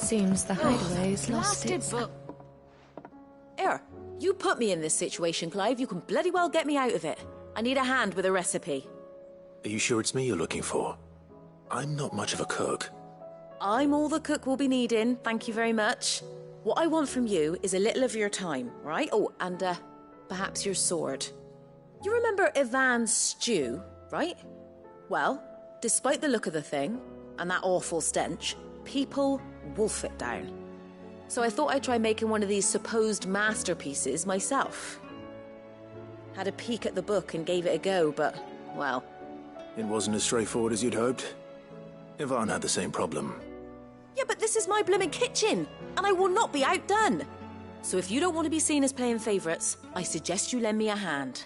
Seems the hideaway's lost its... Here, you put me in this situation, Clive. You can bloody well get me out of it. I need a hand with a recipe. Are you sure it's me you're looking for? I'm not much of a cook. I'm all the cook will be needing, thank you very much. What I want from you is a little of your time, right? Oh, and perhaps your sword. You remember Ivan's stew, right? Well, despite the look of the thing, and that awful stench, people wolf it down. So I thought I'd try making one of these supposed masterpieces myself. Had a peek at the book and gave it a go, but, well... It wasn't as straightforward as you'd hoped. Ivan had the same problem. Yeah, but this is my blimmin' kitchen, and I will not be outdone. So if you don't want to be seen as playing favourites, I suggest you lend me a hand.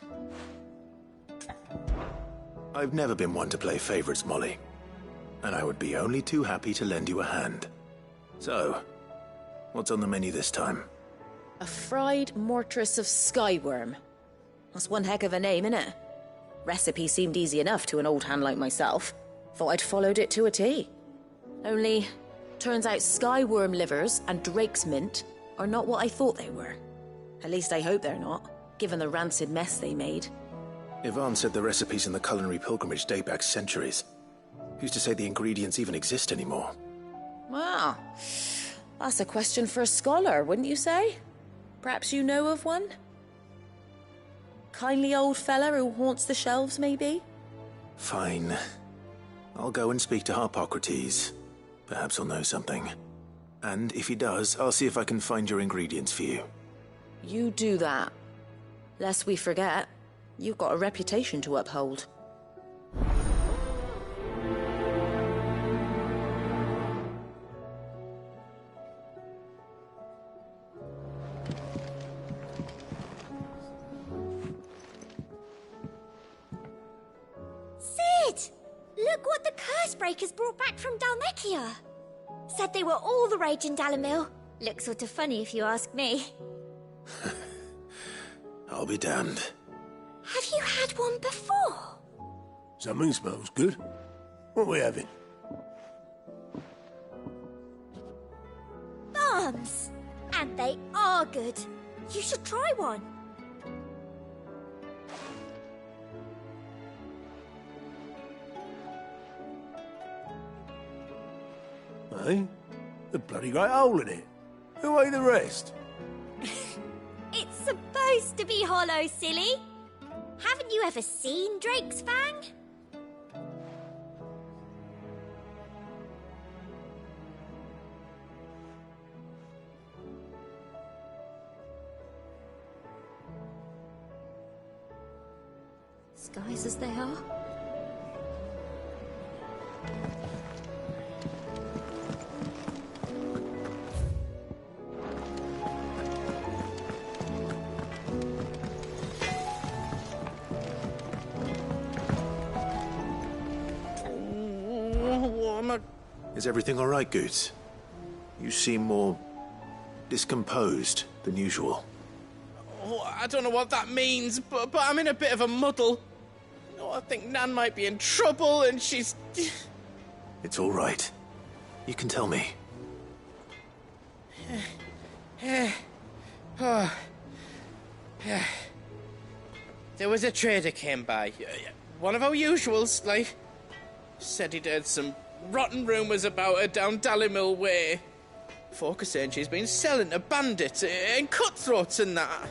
I've never been one to play favourites, Molly. And I would be only too happy to lend you a hand. So, what's on the menu this time? A fried mortress of skyworm. That's one heck of a name, innit? Recipe seemed easy enough to an old hand like myself. Thought I'd followed it to a T. Only, turns out skyworm livers and drake's mint are not what I thought they were. At least I hope they're not, given the rancid mess they made. Ivan said the recipes in the culinary pilgrimage date back centuries. Who's to say the ingredients even exist anymore? Well, that's a question for a scholar, wouldn't you say? Perhaps you know of one? Kindly old fella who haunts the shelves, maybe? Fine. I'll go and speak to Harpocrates. Perhaps he'll know something. And if he does, I'll see if I can find your ingredients for you. You do that. Lest we forget, you've got a reputation to uphold. Look what the Cursebreakers brought back from Dalmekia. Said they were all the rage in Dalamil. Looks sort of funny if you ask me. I'll be damned. Have you had one before? Something smells good. What are we having? Bombs! And they are good. You should try one. Eh? A bloody great hole in it. Who ate the rest? It's supposed to be hollow, silly. Haven't you ever seen Drake's Fang? Skies as they are. Is everything all right, Goots? You seem more discomposed than usual. Oh, I don't know what that means, but I'm in a bit of a muddle. Oh, I think Nan might be in trouble, and she's... It's all right. You can tell me. There was a trader came by. One of our usuals, like... Said he'd heard some rotten rumours about her down Dalimil Way. Folk are saying she's been selling to bandits and cutthroats and that.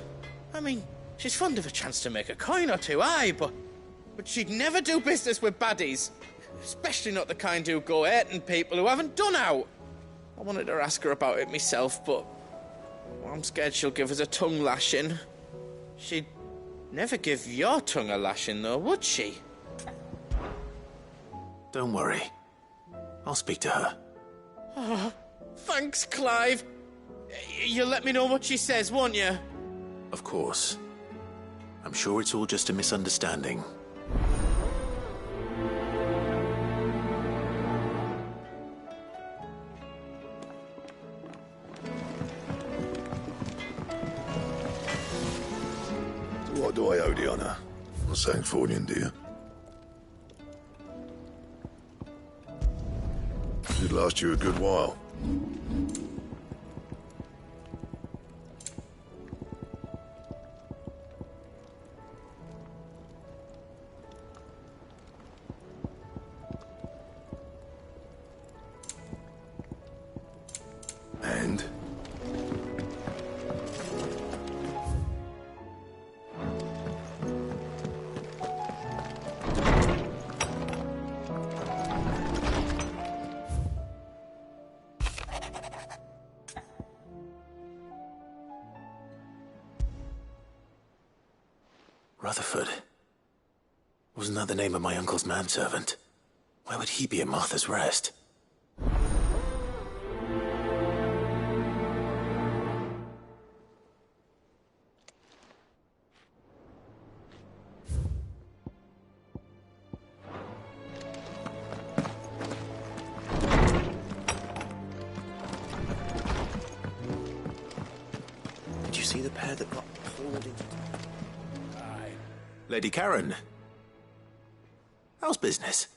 I mean, she's fond of a chance to make a coin or two, aye, but she'd never do business with baddies. Especially not the kind who go hurting people who haven't done out. I wanted to ask her about it myself, but I'm scared she'll give us a tongue lashing. She'd never give your tongue a lashing, though, would she? Don't worry. I'll speak to her. Oh, thanks, Clive. You'll let me know what she says, won't you? Of course. I'm sure it's all just a misunderstanding. So what do I owe the honour? Not saying Fornian, do you? Should last you a good while. Rutherford. Wasn't that the name of my uncle's manservant? Why would he be at Martha's Rest? Did you see the pair that got pulled into... Lady Karen. How's business?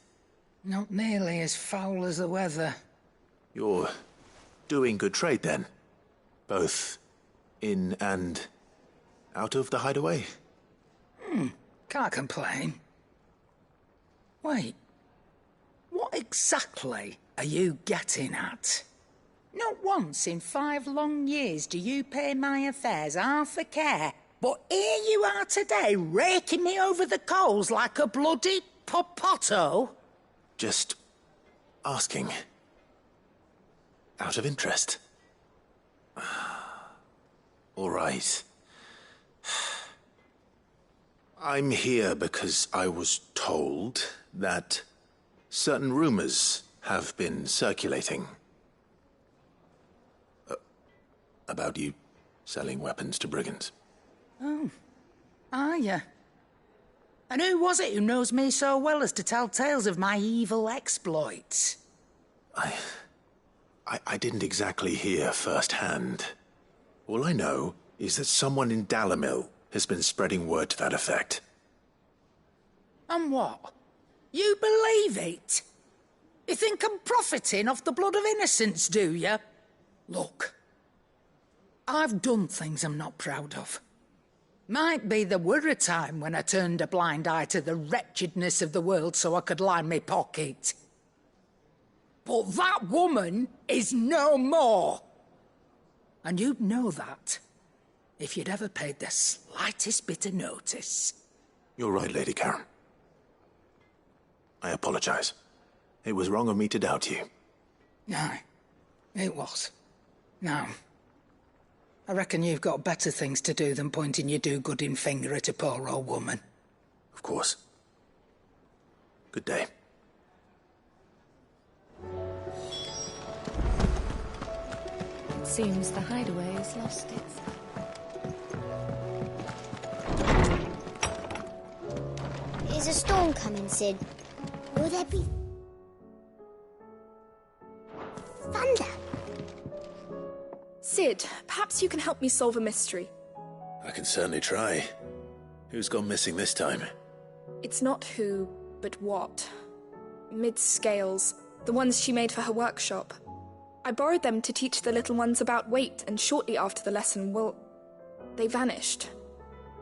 Not nearly as foul as the weather. You're doing good trade, then? Both in and out of the hideaway? Can't complain. Wait. What exactly are you getting at? Not once in 5 long years do you pay my affairs half a care. But here you are today, raking me over the coals like a bloody popoto. Just asking. Out of interest. All right. I'm here because I was told that certain rumors have been circulating. About you selling weapons to brigands. Oh, are you? And who was it who knows me so well as to tell tales of my evil exploits? I didn't exactly hear firsthand. All I know is that someone in Dalimil has been spreading word to that effect. And what? You believe it? You think I'm profiting off the blood of innocents, do you? Look, I've done things I'm not proud of. Might be there were a time when I turned a blind eye to the wretchedness of the world so I could line my pocket. But that woman is no more. And you'd know that if you'd ever paid the slightest bit of notice. You're right, Lady Karen. I apologize. It was wrong of me to doubt you. Aye, it was. Now, I reckon you've got better things to do than pointing your do-gooding finger at a poor old woman. Of course. Good day. It seems the hideaway has lost its... Is a storm coming, Sid? Will there be... thunder? Sid, perhaps you can help me solve a mystery. I can certainly try. Who's gone missing this time? It's not who, but what. Mid's scales, the ones she made for her workshop. I borrowed them to teach the little ones about weight, and shortly after the lesson, well, they vanished.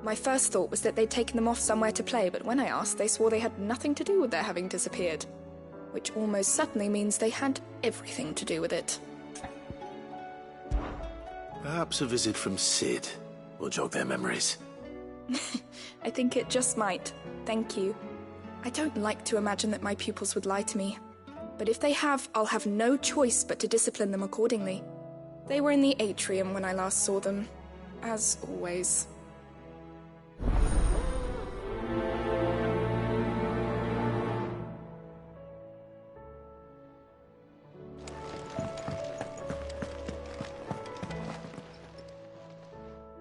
My first thought was that they'd taken them off somewhere to play, but when I asked, they swore they had nothing to do with their having disappeared. Which almost certainly means they had everything to do with it. Perhaps a visit from Sid will jog their memories. I think it just might. Thank you. I don't like to imagine that my pupils would lie to me. But if they have, I'll have no choice but to discipline them accordingly. They were in the atrium when I last saw them. As always.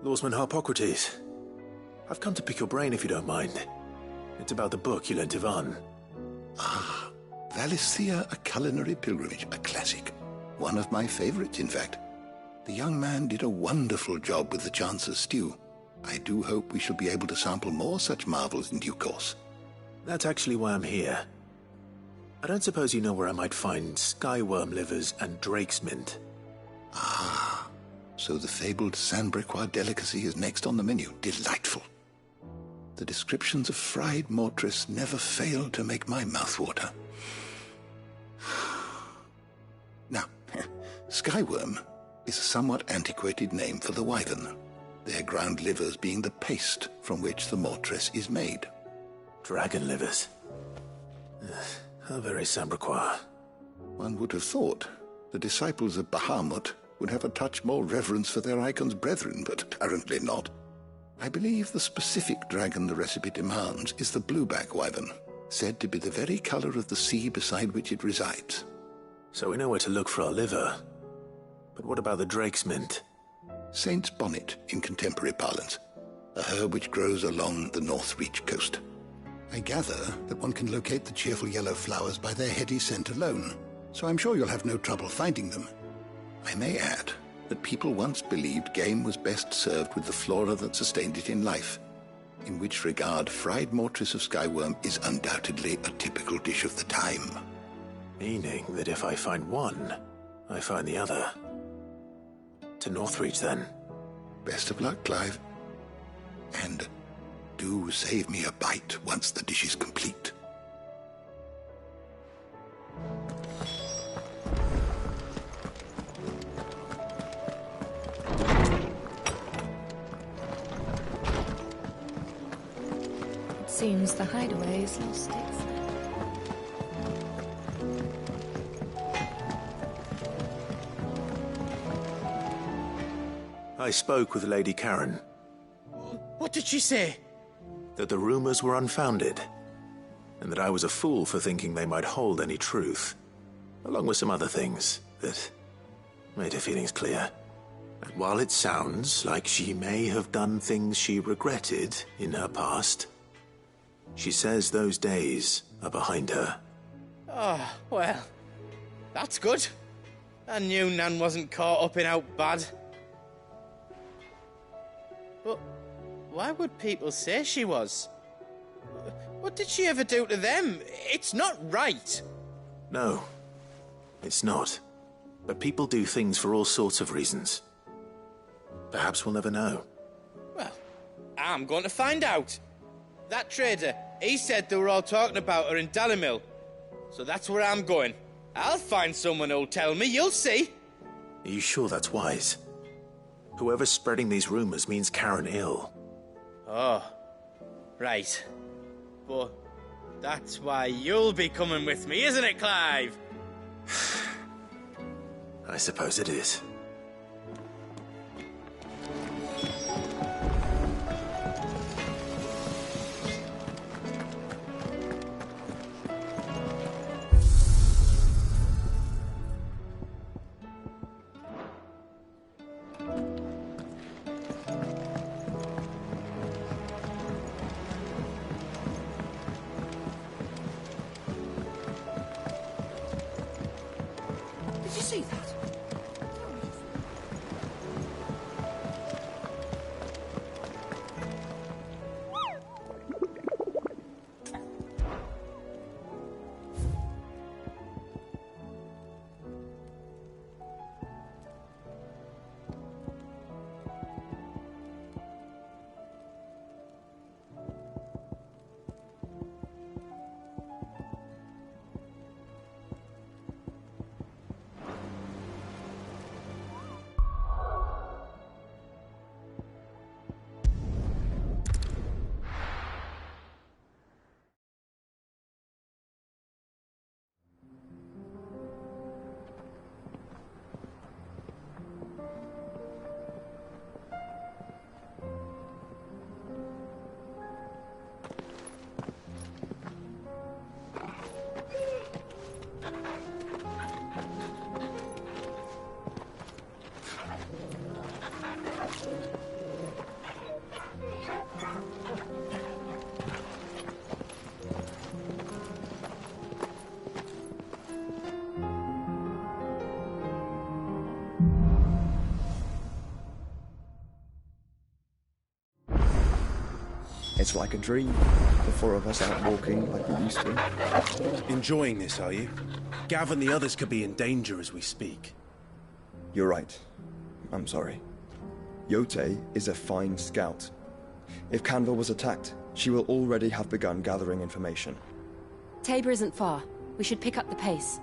Lawsman Harpocrates. I've come to pick your brain if you don't mind. It's about the book you lent Ivan. Ah, Valisthea, A Culinary Pilgrimage, a classic. One of my favorites, in fact. The young man did a wonderful job with the Chance's stew. I do hope we shall be able to sample more such marvels in due course. That's actually why I'm here. I don't suppose you know where I might find skyworm livers and drake's mint. Ah, so the fabled Sandbrequois delicacy is next on the menu. Delightful. The descriptions of fried mortress never fail to make my mouth water. Now, skyworm is a somewhat antiquated name for the wyvern, their ground livers being the paste from which the mortress is made. Dragon livers. How very Sandbrequois. One would have thought the disciples of Bahamut would have a touch more reverence for their icon's brethren, but apparently not. I believe the specific dragon the recipe demands is the blueback wyvern, said to be the very colour of the sea beside which it resides. So we know where to look for our liver. But what about the drake's mint? Saint's bonnet in contemporary parlance, a herb which grows along the North Reach coast. I gather that one can locate the cheerful yellow flowers by their heady scent alone, so I'm sure you'll have no trouble finding them. I may add that people once believed game was best served with the flora that sustained it in life, in which regard fried mortress of skyworm is undoubtedly a typical dish of the time. Meaning that if I find one, I find the other. To Northreach, then. Best of luck, Clive. And do save me a bite once the dish is complete. It seems the hideaway's lost its... I spoke with Lady Karen. What did she say? That the rumors were unfounded, and that I was a fool for thinking they might hold any truth, along with some other things that made her feelings clear. And while it sounds like she may have done things she regretted in her past, she says those days are behind her. Oh, well, that's good. I knew Nan wasn't caught up in out bad. But why would people say she was? What did she ever do to them? It's not right. No, it's not. But people do things for all sorts of reasons. Perhaps we'll never know. Well, I'm going to find out. That trader, he said they were all talking about her in Dalimil. So that's where I'm going. I'll find someone who'll tell me, you'll see. Are you sure that's wise? Whoever's spreading these rumors means Karen ill. Oh, right. But that's why you'll be coming with me, isn't it, Clive? I suppose it is. Did you see that? It's like a dream. The four of us out walking like we used to. Enjoying this, are you? Gav and the others could be in danger as we speak. You're right. I'm sorry. Yote is a fine scout. If Canville was attacked, she will already have begun gathering information. Tabor isn't far. We should pick up the pace.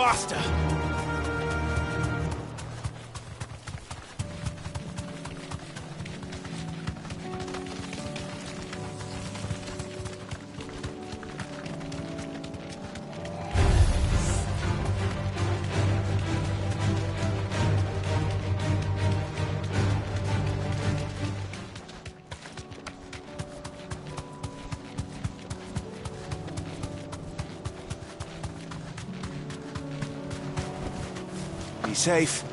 faster! Be safe.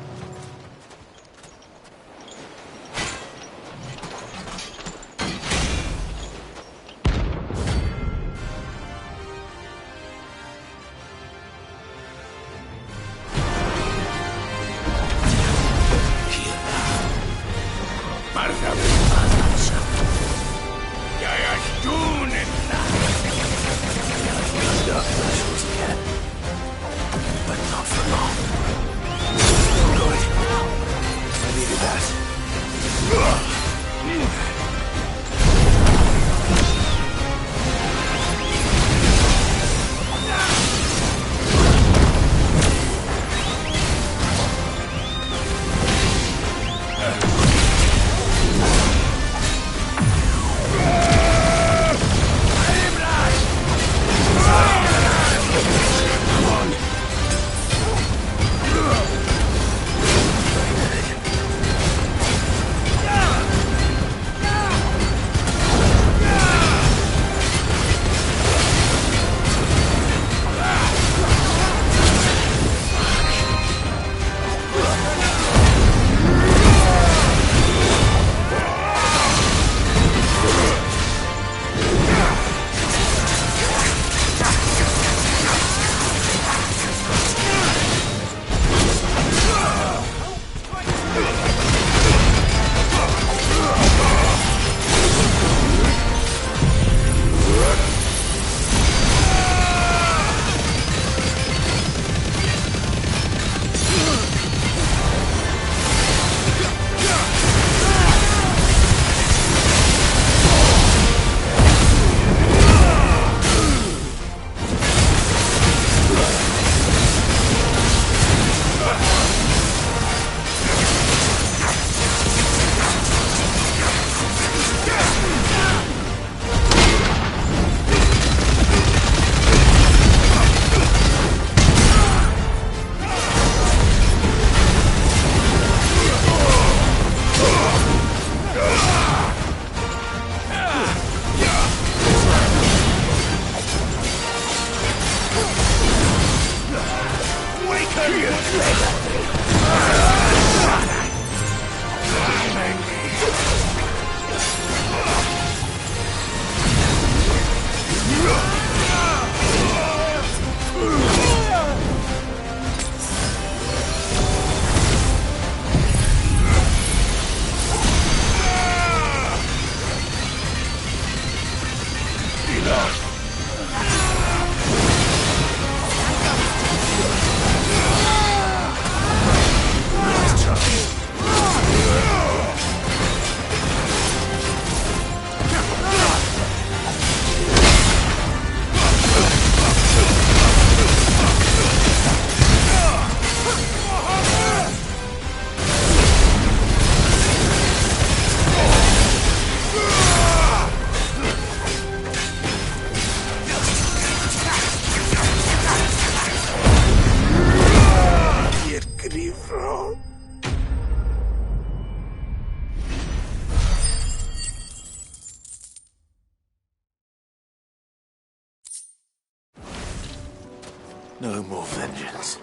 No more vengeance.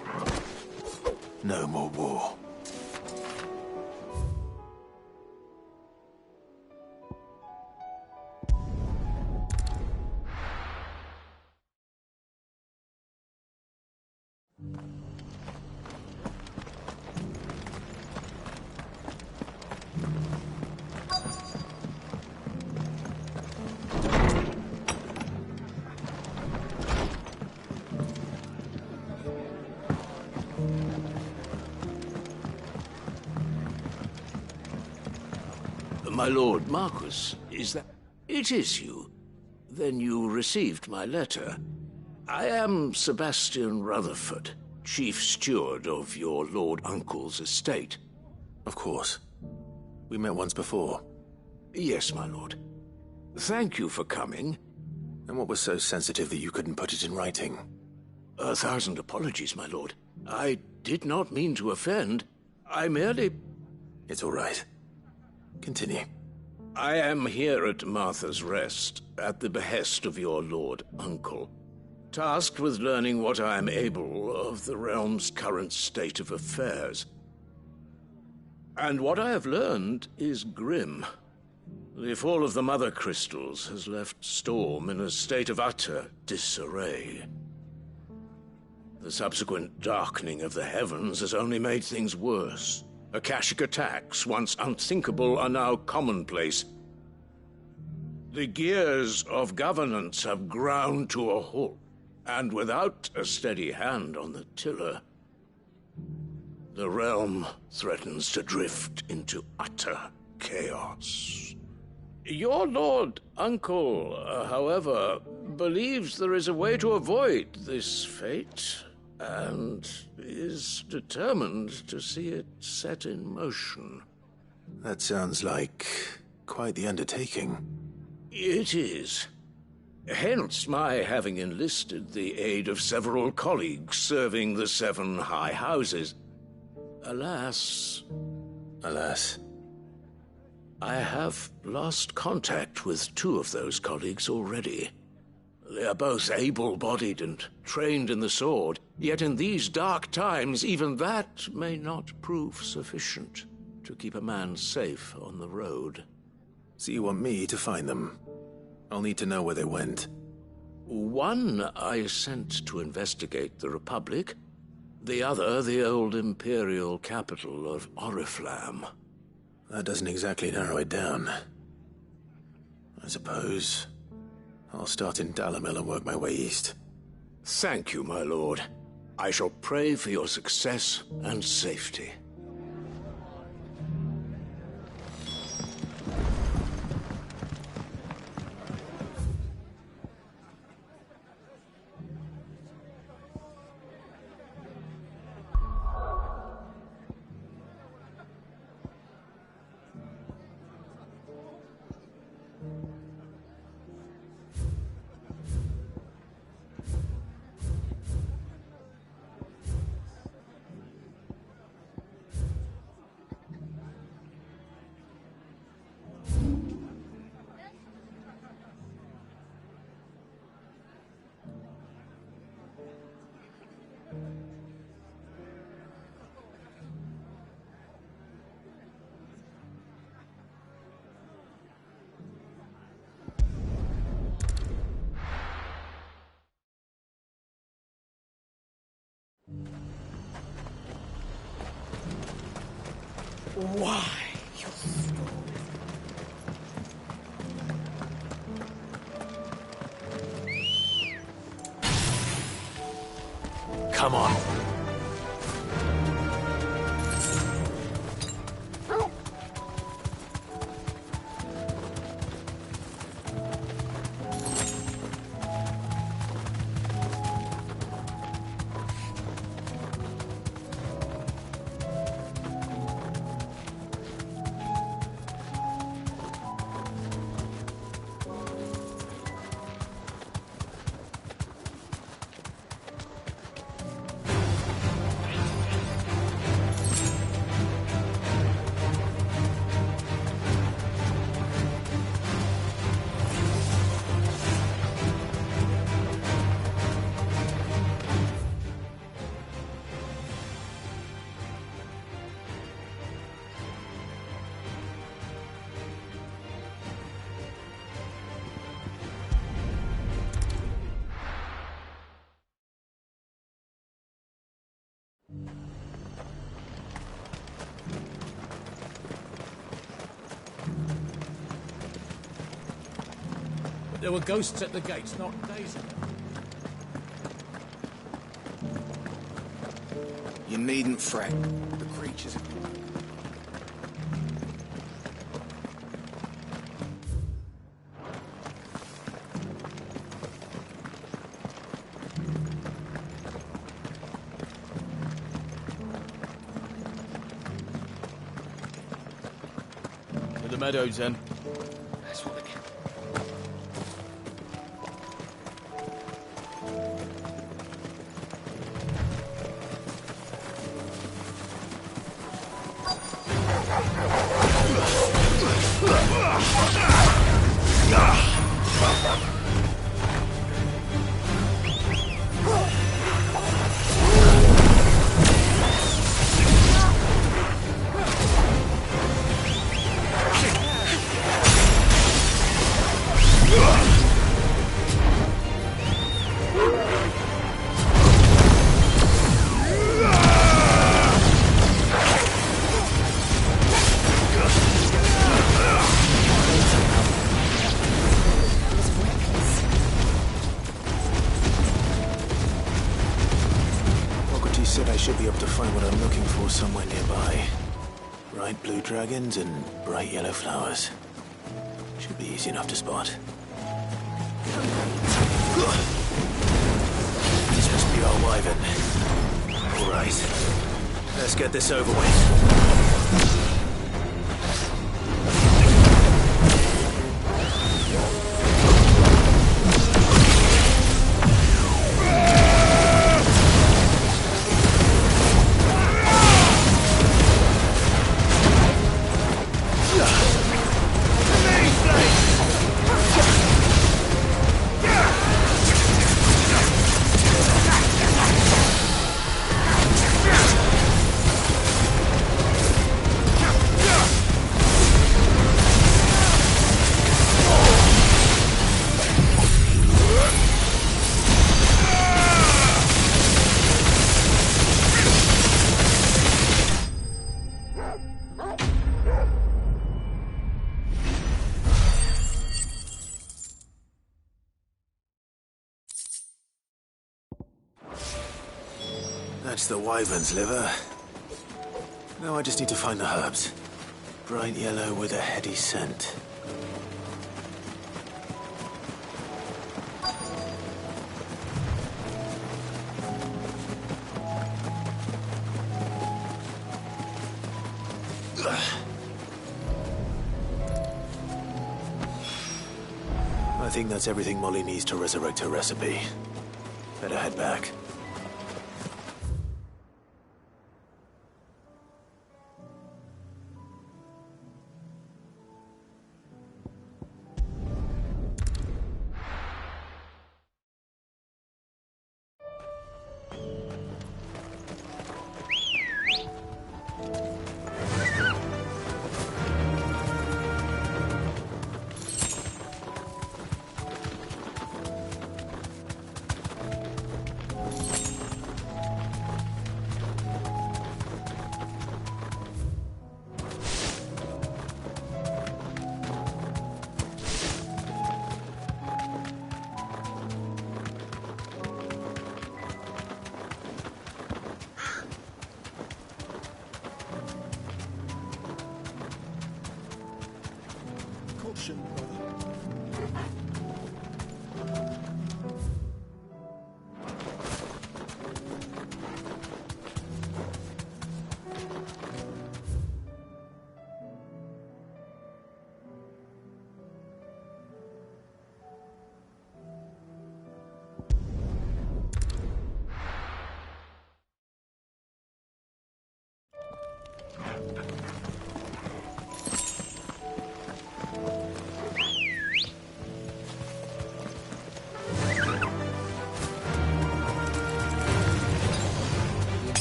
No more war. My lord Marquis, is that... It is you. Then you received my letter. I am Sebastian Rutherford. chief steward of your Lord Uncle's estate. Of course. We met once before. Yes, my lord. Thank you for coming. And what was so sensitive that you couldn't put it in writing? 1,000 apologies, my lord. I did not mean to offend. I merely... It's all right. Continue. I am here at Martha's Rest, at the behest of your Lord Uncle, tasked with learning what I am able of the realm's current state of affairs. And what I have learned is grim. The fall of the Mother Crystals has left Storm in a state of utter disarray. The subsequent darkening of the heavens has only made things worse. Akashic attacks, once unthinkable, are now commonplace. The gears of governance have ground to a halt, and without a steady hand on the tiller, the realm threatens to drift into utter chaos. Your Lord Uncle, however, believes there is a way to avoid this fate, and is determined to see it set in motion. That sounds like quite the undertaking. It is. Hence my having enlisted the aid of several colleagues serving the 7 high houses. Alas, I have lost contact with 2 of those colleagues already. They are both able-bodied and trained in the sword, yet in these dark times even that may not prove sufficient to keep a man safe on the road. So you want me to find them? I'll need to know where they went. One I sent to investigate the Republic, the other the old Imperial capital of Oriflamme. That doesn't exactly narrow it down. I suppose I'll start in Dalimil and work my way east. Thank you, my lord. I shall pray for your success and safety. Why, you... Come on. There were ghosts at the gates not days ago. You needn't fret. The creatures... the meadows, then. That's what they get. Said I should be able to find what I'm looking for somewhere nearby. Bright blue dragons and bright yellow flowers. Should be easy enough to spot. This must be our wyvern. All right, let's get this over with. That's the wyvern's liver. Now I just need to find the herbs. Bright yellow with a heady scent. I think that's everything Molly needs to resurrect her recipe. Better head back.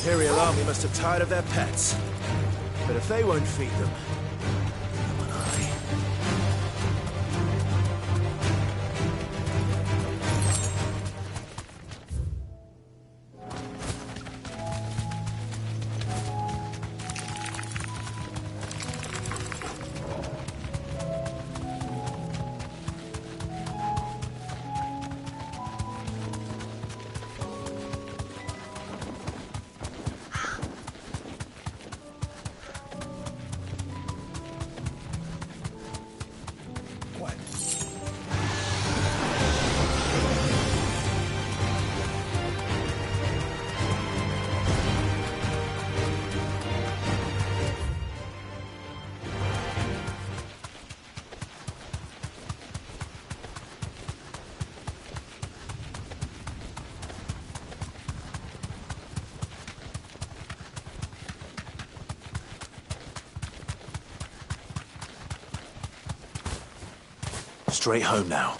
The Imperial army must have tired of their pets. But if they won't feed them, how will I? straight home now.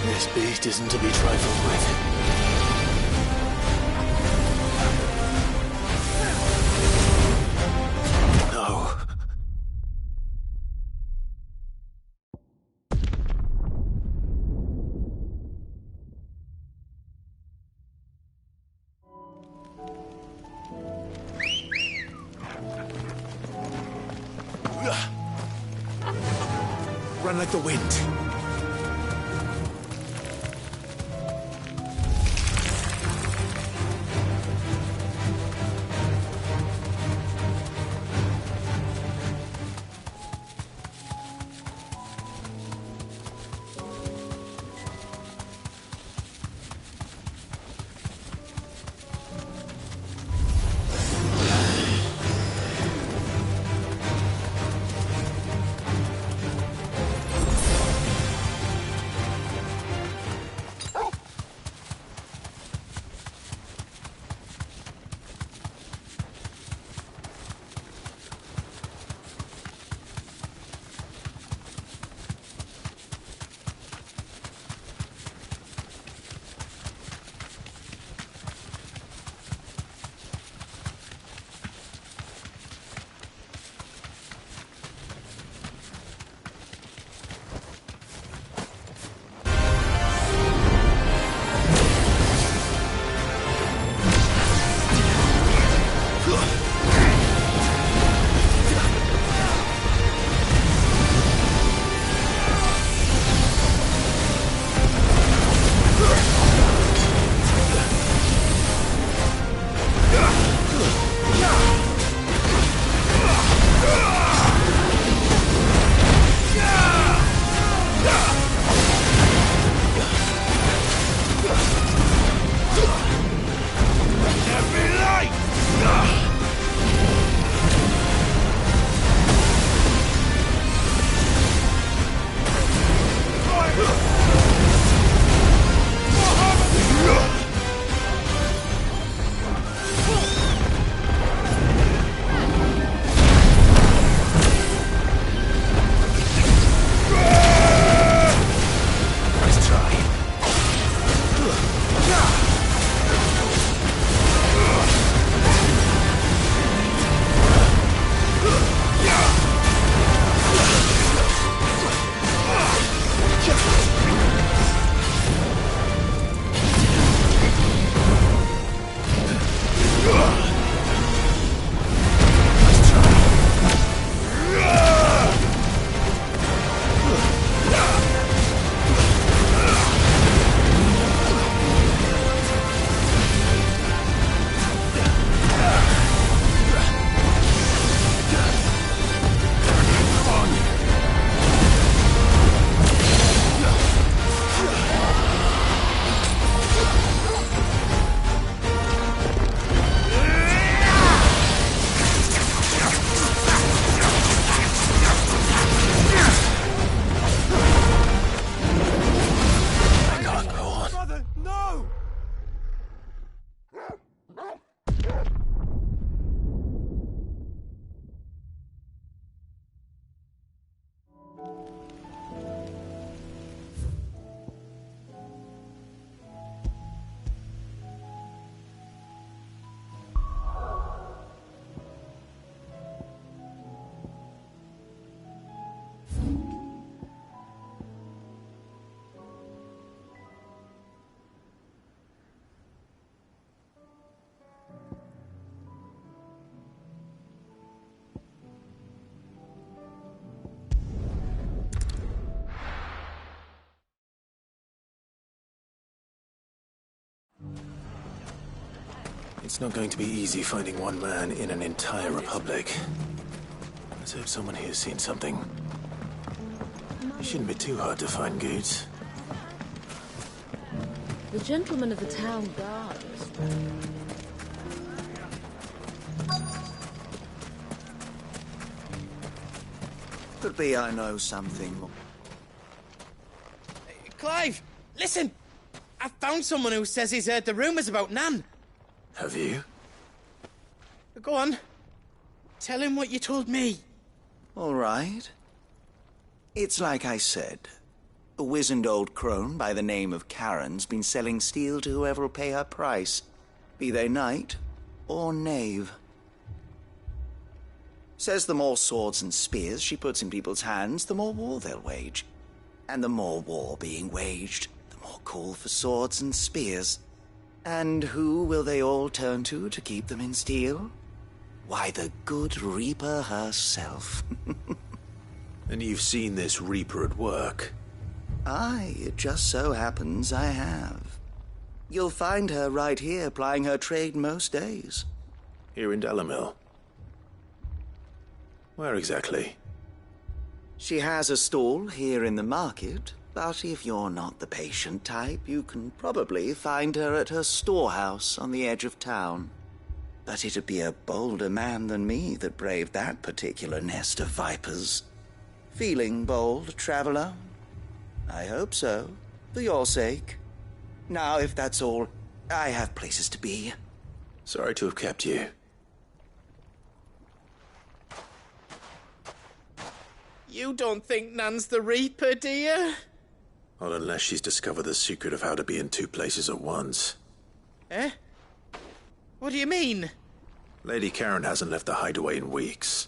This beast isn't to be trifled with. No. Run like the wind. It's not going to be easy finding one man in an entire republic. Let's hope someone here's seen something. It shouldn't be too hard to find goods. The gentleman of the town guard. Could be I know something. Clive, listen! I found someone who says he's heard the rumours about Nan. Have you? Go on. Tell him what you told me. All right. It's like I said. A wizened old crone by the name of Karen's been selling steel to whoever'll pay her price, be they knight or knave. Says the more swords and spears she puts in people's hands, the more war they'll wage. And the more war being waged, the more call for swords and spears. And who will they all turn to keep them in steel? Why, the good Reaper herself. And you've seen this Reaper at work? Aye, it just so happens I have. You'll find her right here plying her trade most days. Here in Dalimil? Where exactly? She has a stall here in the market, but if you're not the patient type, you can probably find her at her storehouse on the edge of town. But it'd be a bolder man than me that braved that particular nest of vipers. Feeling bold, traveler? I hope so, for your sake. Now, if that's all, I have places to be. Sorry to have kept you. You don't think Nan's the Reaper, do you? Well, unless she's discovered the secret of how to be in two places at once. Eh? What do you mean? Lady Karen hasn't left the hideaway in weeks.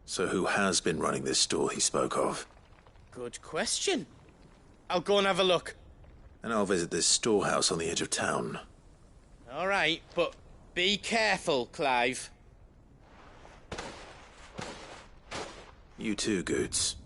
So who has been running this stall he spoke of? Good question. I'll go and have a look. And I'll visit this storehouse on the edge of town. All right, but be careful, Clive. You too, Goods.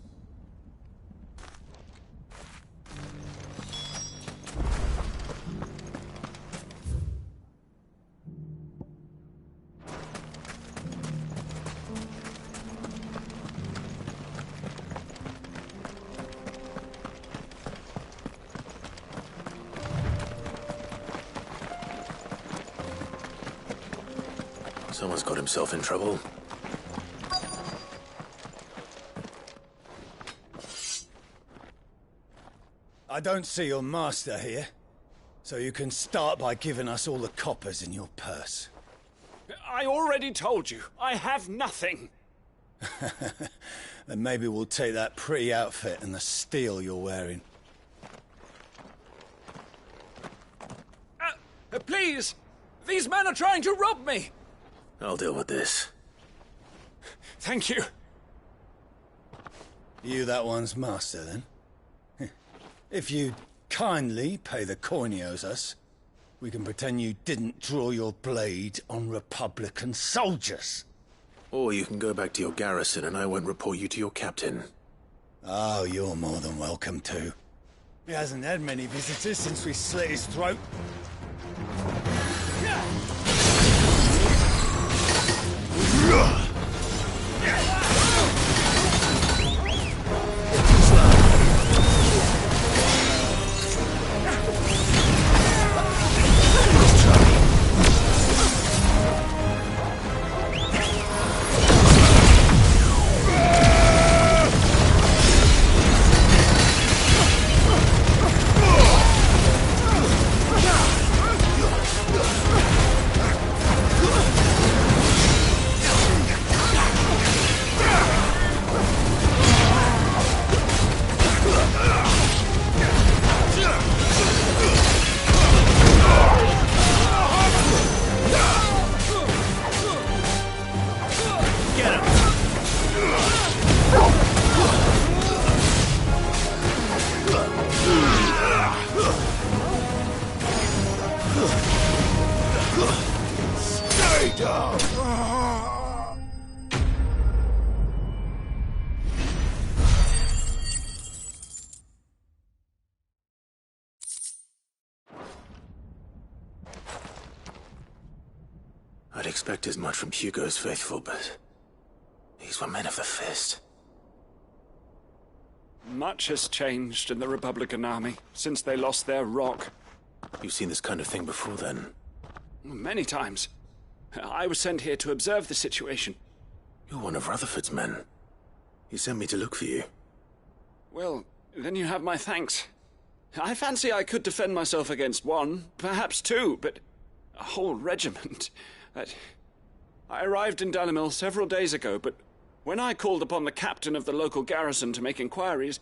Someone's got himself in trouble. I don't see your master here, so you can start by giving us all the coppers in your purse. I already told you, I have nothing. Then maybe we'll take that pretty outfit and the steel you're wearing. Please! These men are trying to rob me! I'll deal with this. Thank you. You that one's master, then? If you kindly pay the coin he owes us, we can pretend you didn't draw your blade on Republican soldiers. Or you can go back to your garrison and I won't report you to your captain. Oh, you're more than welcome to. He hasn't had many visitors since we slit his throat. I'd expect as much from Hugo's faithful, but these were men of the fist. Much has changed in the Republican army since they lost their rock. You've seen this kind of thing before, then? Many times. I was sent here to observe the situation. You're one of Rutherford's men. He sent me to look for you. Well, then you have my thanks. I fancy I could defend myself against one, perhaps two, but a whole regiment. I arrived in Dalimil several days ago, but when I called upon the captain of the local garrison to make inquiries,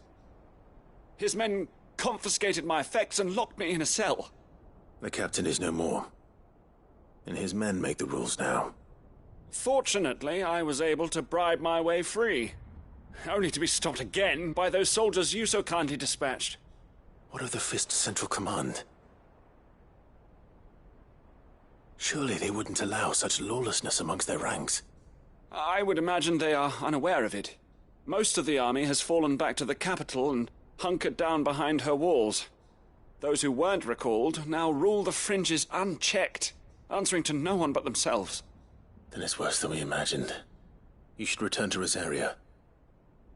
his men confiscated my effects and locked me in a cell. The captain is no more, and his men make the rules now. Fortunately, I was able to bribe my way free, only to be stopped again by those soldiers you so kindly dispatched. What of the Fist's Central Command? Surely they wouldn't allow such lawlessness amongst their ranks. I would imagine they are unaware of it. Most of the army has fallen back to the capital and hunkered down behind her walls. Those who weren't recalled now rule the fringes unchecked, answering to no one but themselves. Then it's worse than we imagined. You should return to Rosaria.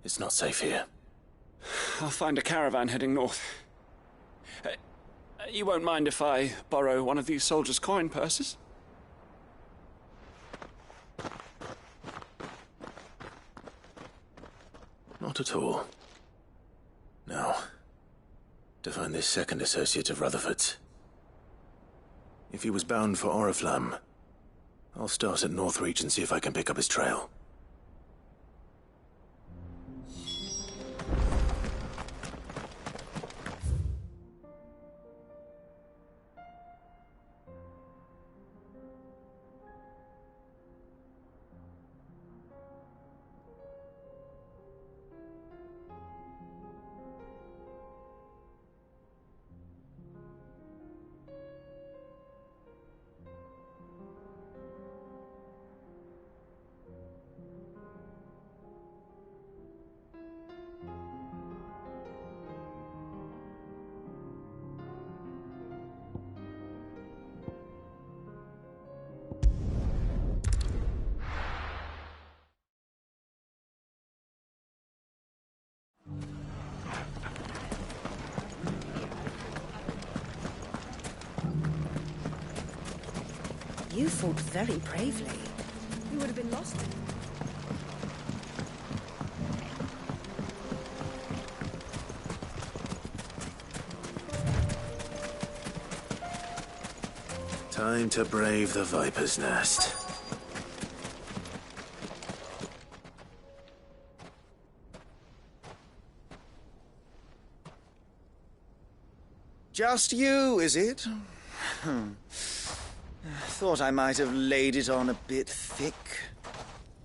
It's not safe here. I'll find a caravan heading north. You won't mind if I borrow one of these soldiers' coin purses? Not at all. Now, to find this second associate of Rutherford's. If he was bound for Oriflamme, I'll start at Northreach and see if I can pick up his trail. You fought very bravely. You would have been lost. Time to brave the Viper's Nest. Just you, is it? Thought I might have laid it on a bit thick.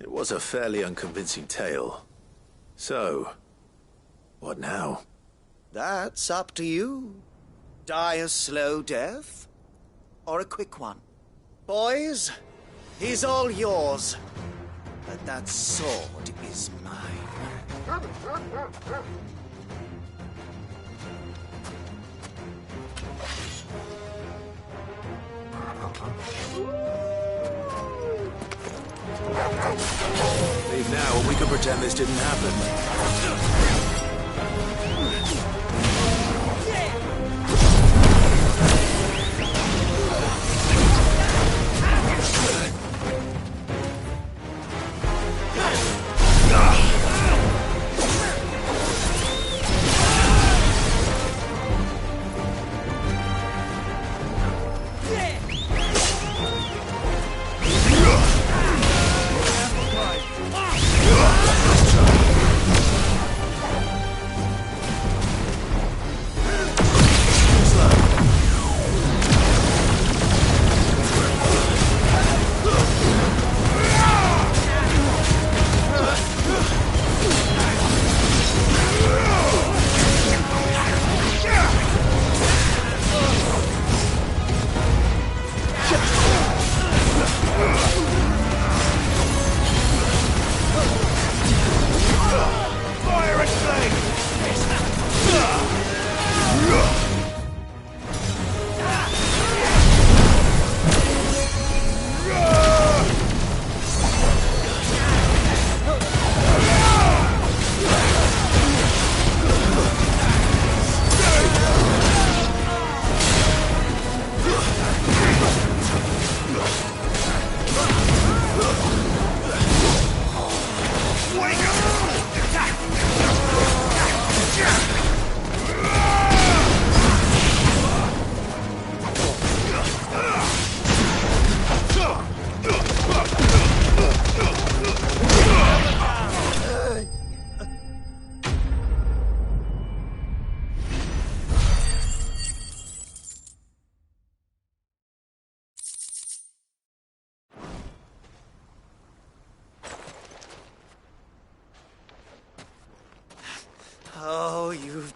It was a fairly unconvincing tale. So, what now? That's up to you. Die a slow death, or a quick one. Boys, he's all yours. But that sword is mine. Leave now, and we can pretend this didn't happen.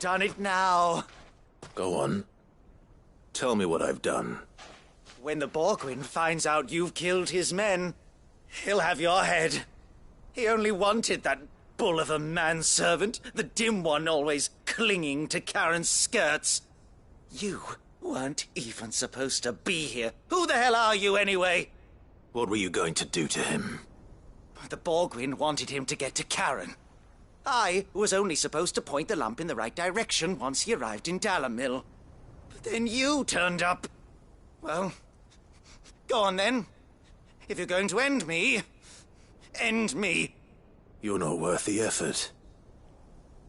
done it now. Go on. Tell me what I've done. When the Borgwyn finds out you've killed his men, he'll have your head. He only wanted that bull of a manservant, the dim one always clinging to Karen's skirts. You weren't even supposed to be here. Who the hell are you, anyway? What were you going to do to him? The Borgwyn wanted him to get to Karen. I was only supposed to point the lamp in the right direction once he arrived in Dalamil. But then you turned up. Well, go on then. If you're going to end me, end me. You're not worth the effort.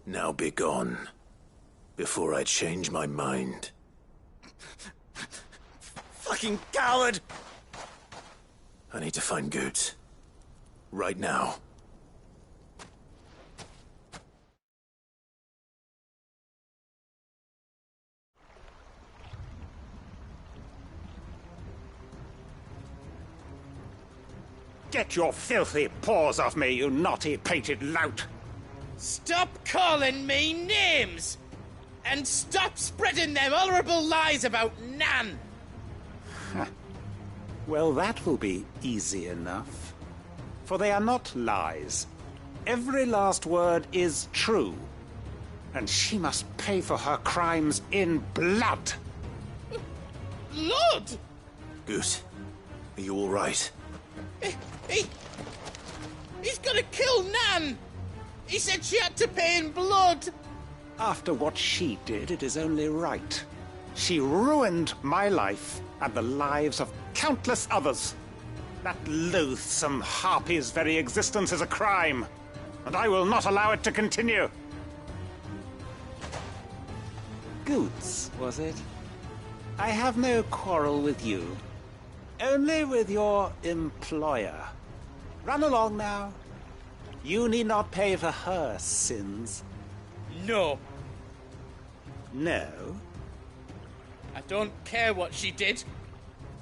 Now be gone, before I change my mind. Fucking coward! I need to find Goots. Right now. Get your filthy paws off me, you naughty-pated lout! Stop calling me names! And stop spreading them horrible lies about Nan! Well, that will be easy enough. For they are not lies. Every last word is true. And she must pay for her crimes in blood. Blood? Goose, are you all right? He's gonna kill Nan! He said she had to pay in blood! After what she did, it is only right. She ruined my life and the lives of countless others. That loathsome harpy's very existence is a crime, and I will not allow it to continue. Goots, was it? I have no quarrel with you. Only with your employer. Run along now. You need not pay for her sins. No. No? I don't care what she did.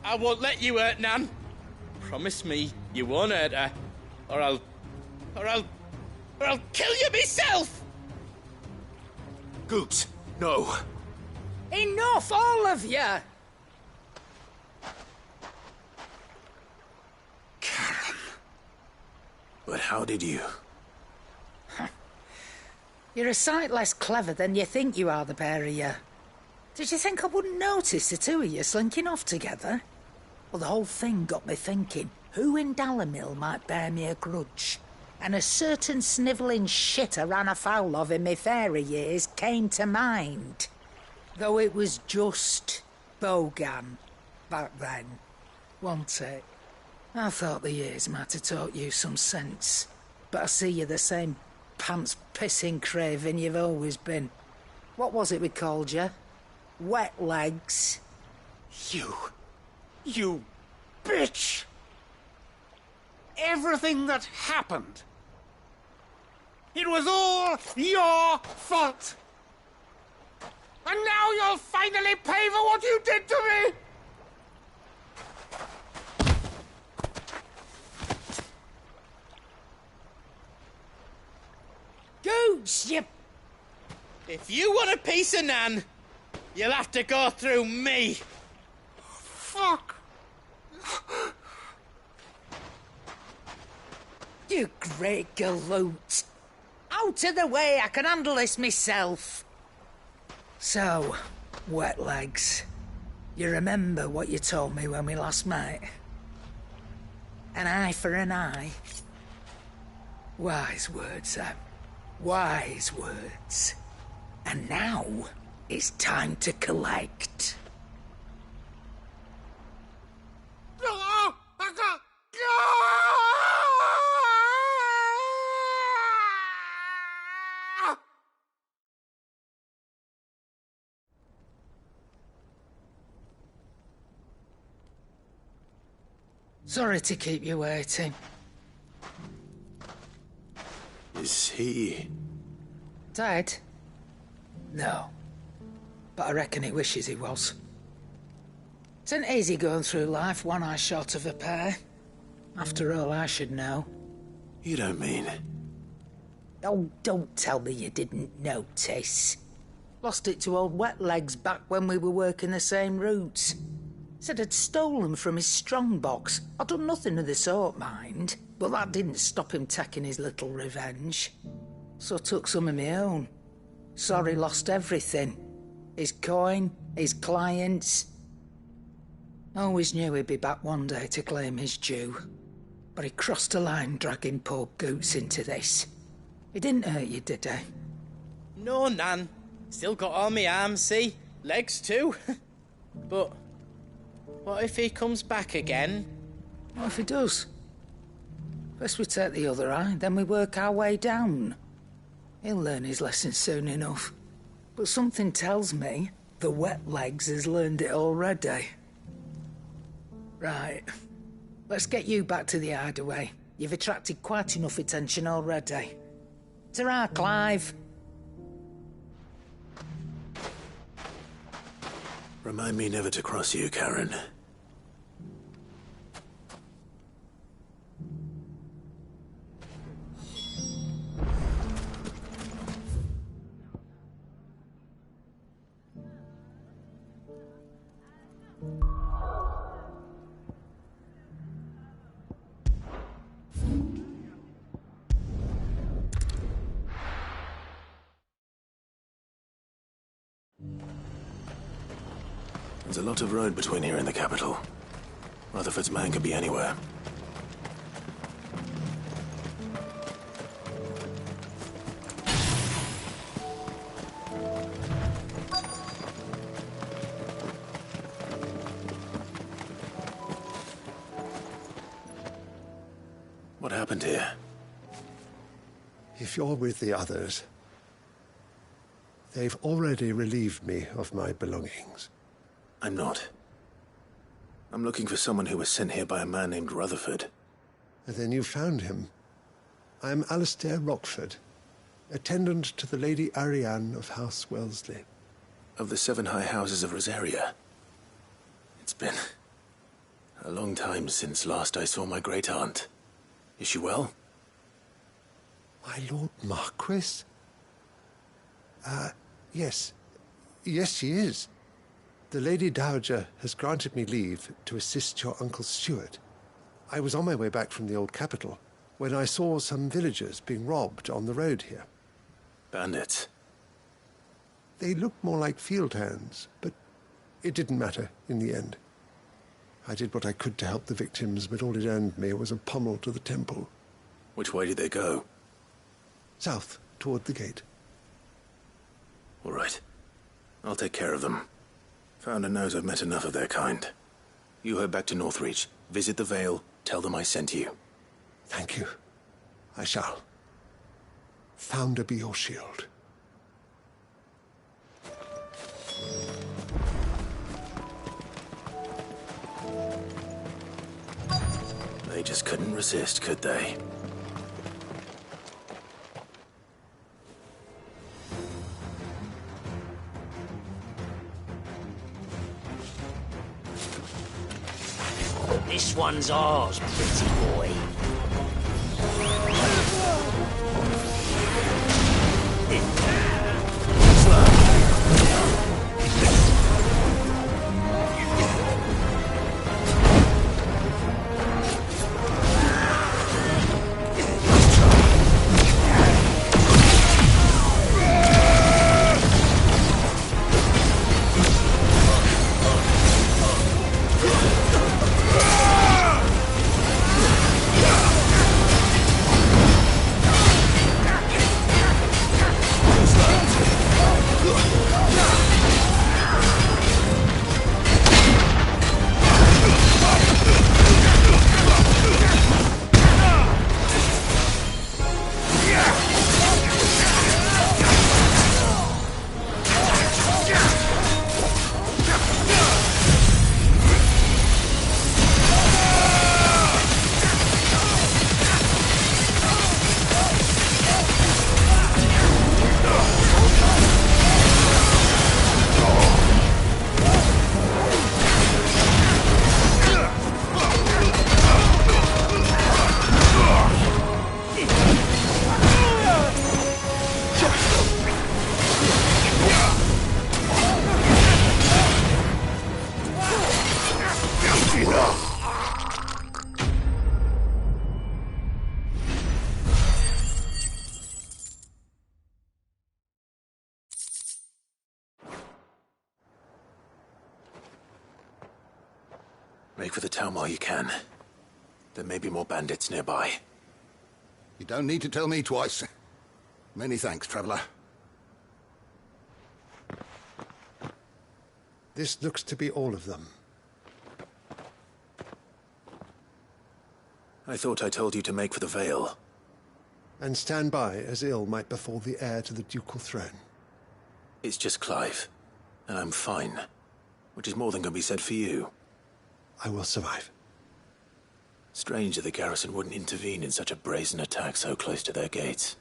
I won't let you hurt Nan. Promise me you won't hurt her, or I'll kill you myself! Goots, no. Enough, all of you! Karen. But how did you? You're a sight less clever than you think you are, the pair of you. Did you think I wouldn't notice the two of you slinking off together? Well, the whole thing got me thinking, who in Dalamil might bear me a grudge? And a certain snivelling shit I ran afoul of in my fairy years came to mind. Though it was just Bogan back then, wasn't it? I thought the years might have taught you some sense, but I see you're the same pants-pissing craven you've always been. What was it we called you? Wet legs? You bitch! Everything that happened, it was all your fault! And now you'll finally pay for what you did to me! Goots, you... If you want a piece of Nan, you'll have to go through me. Fuck! You great galoot. Out of the way, I can handle this myself. So, wet legs, you remember what you told me when we last met? An eye for an eye. Wise words, Sam. Wise words. And now, it's time to collect. Sorry to keep you waiting. Is he... Dead? No. But I reckon he wishes he was. It's an easy going through life, one eye short of a pair. After all, I should know. You don't mean... Oh, don't tell me you didn't notice. Lost it to old Wet Legs back when we were working the same routes. Said I'd stolen from his strongbox. I'd done nothing of the sort, mind. But that didn't stop him taking his little revenge. So I took some of my own. Sorry, lost everything. His coin, his clients. Always knew he'd be back one day to claim his due. But he crossed a line dragging poor Goots into this. He didn't hurt you, did he? No, Nan. Still got all my arms, see? Legs too. But what if he comes back again? What if he does? First we take the other eye, then we work our way down. He'll learn his lesson soon enough. But something tells me the Wet Legs has learned it already. Right. Let's get you back to the hideaway. You've attracted quite enough attention already. Ta-ra, Clive. Remind me never to cross you, Karen. There's a lot of road between here and the capital. Rutherford's man could be anywhere. What happened here? If you're with the others, they've already relieved me of my belongings. I'm not. I'm looking for someone who was sent here by a man named Rutherford. And then you found him. I'm Alistair Rockford, attendant to the Lady Ariane of House Wellesley. Of the 7 high houses of Rosaria. It's been a long time since last I saw my great-aunt. Is she well? My Lord Marquis? Yes. Yes, she is. The Lady Dowager has granted me leave to assist your Uncle Stuart. I was on my way back from the old capital when I saw some villagers being robbed on the road here. Bandits? They looked more like field hands, but it didn't matter in the end. I did what I could to help the victims, but all it earned me was a pommel to the temple. Which way did they go? South, toward the gate. All right. I'll take care of them. Founder knows I've met enough of their kind. You head back to Northreach, visit the Vale, tell them I sent you. Thank you. I shall. Founder be your shield. They just couldn't resist, could they? This one's ours, pretty boy. Yeah! Make for the town while you can. There may be more bandits nearby. You don't need to tell me twice. Many thanks, traveler. This looks to be all of them. I thought I told you to make for the Vale. And stand by as ill might befall the heir to the ducal throne. It's just Clive, and I'm fine. Which is more than can be said for you. I will survive. Strange that the garrison wouldn't intervene in such a brazen attack so close to their gates.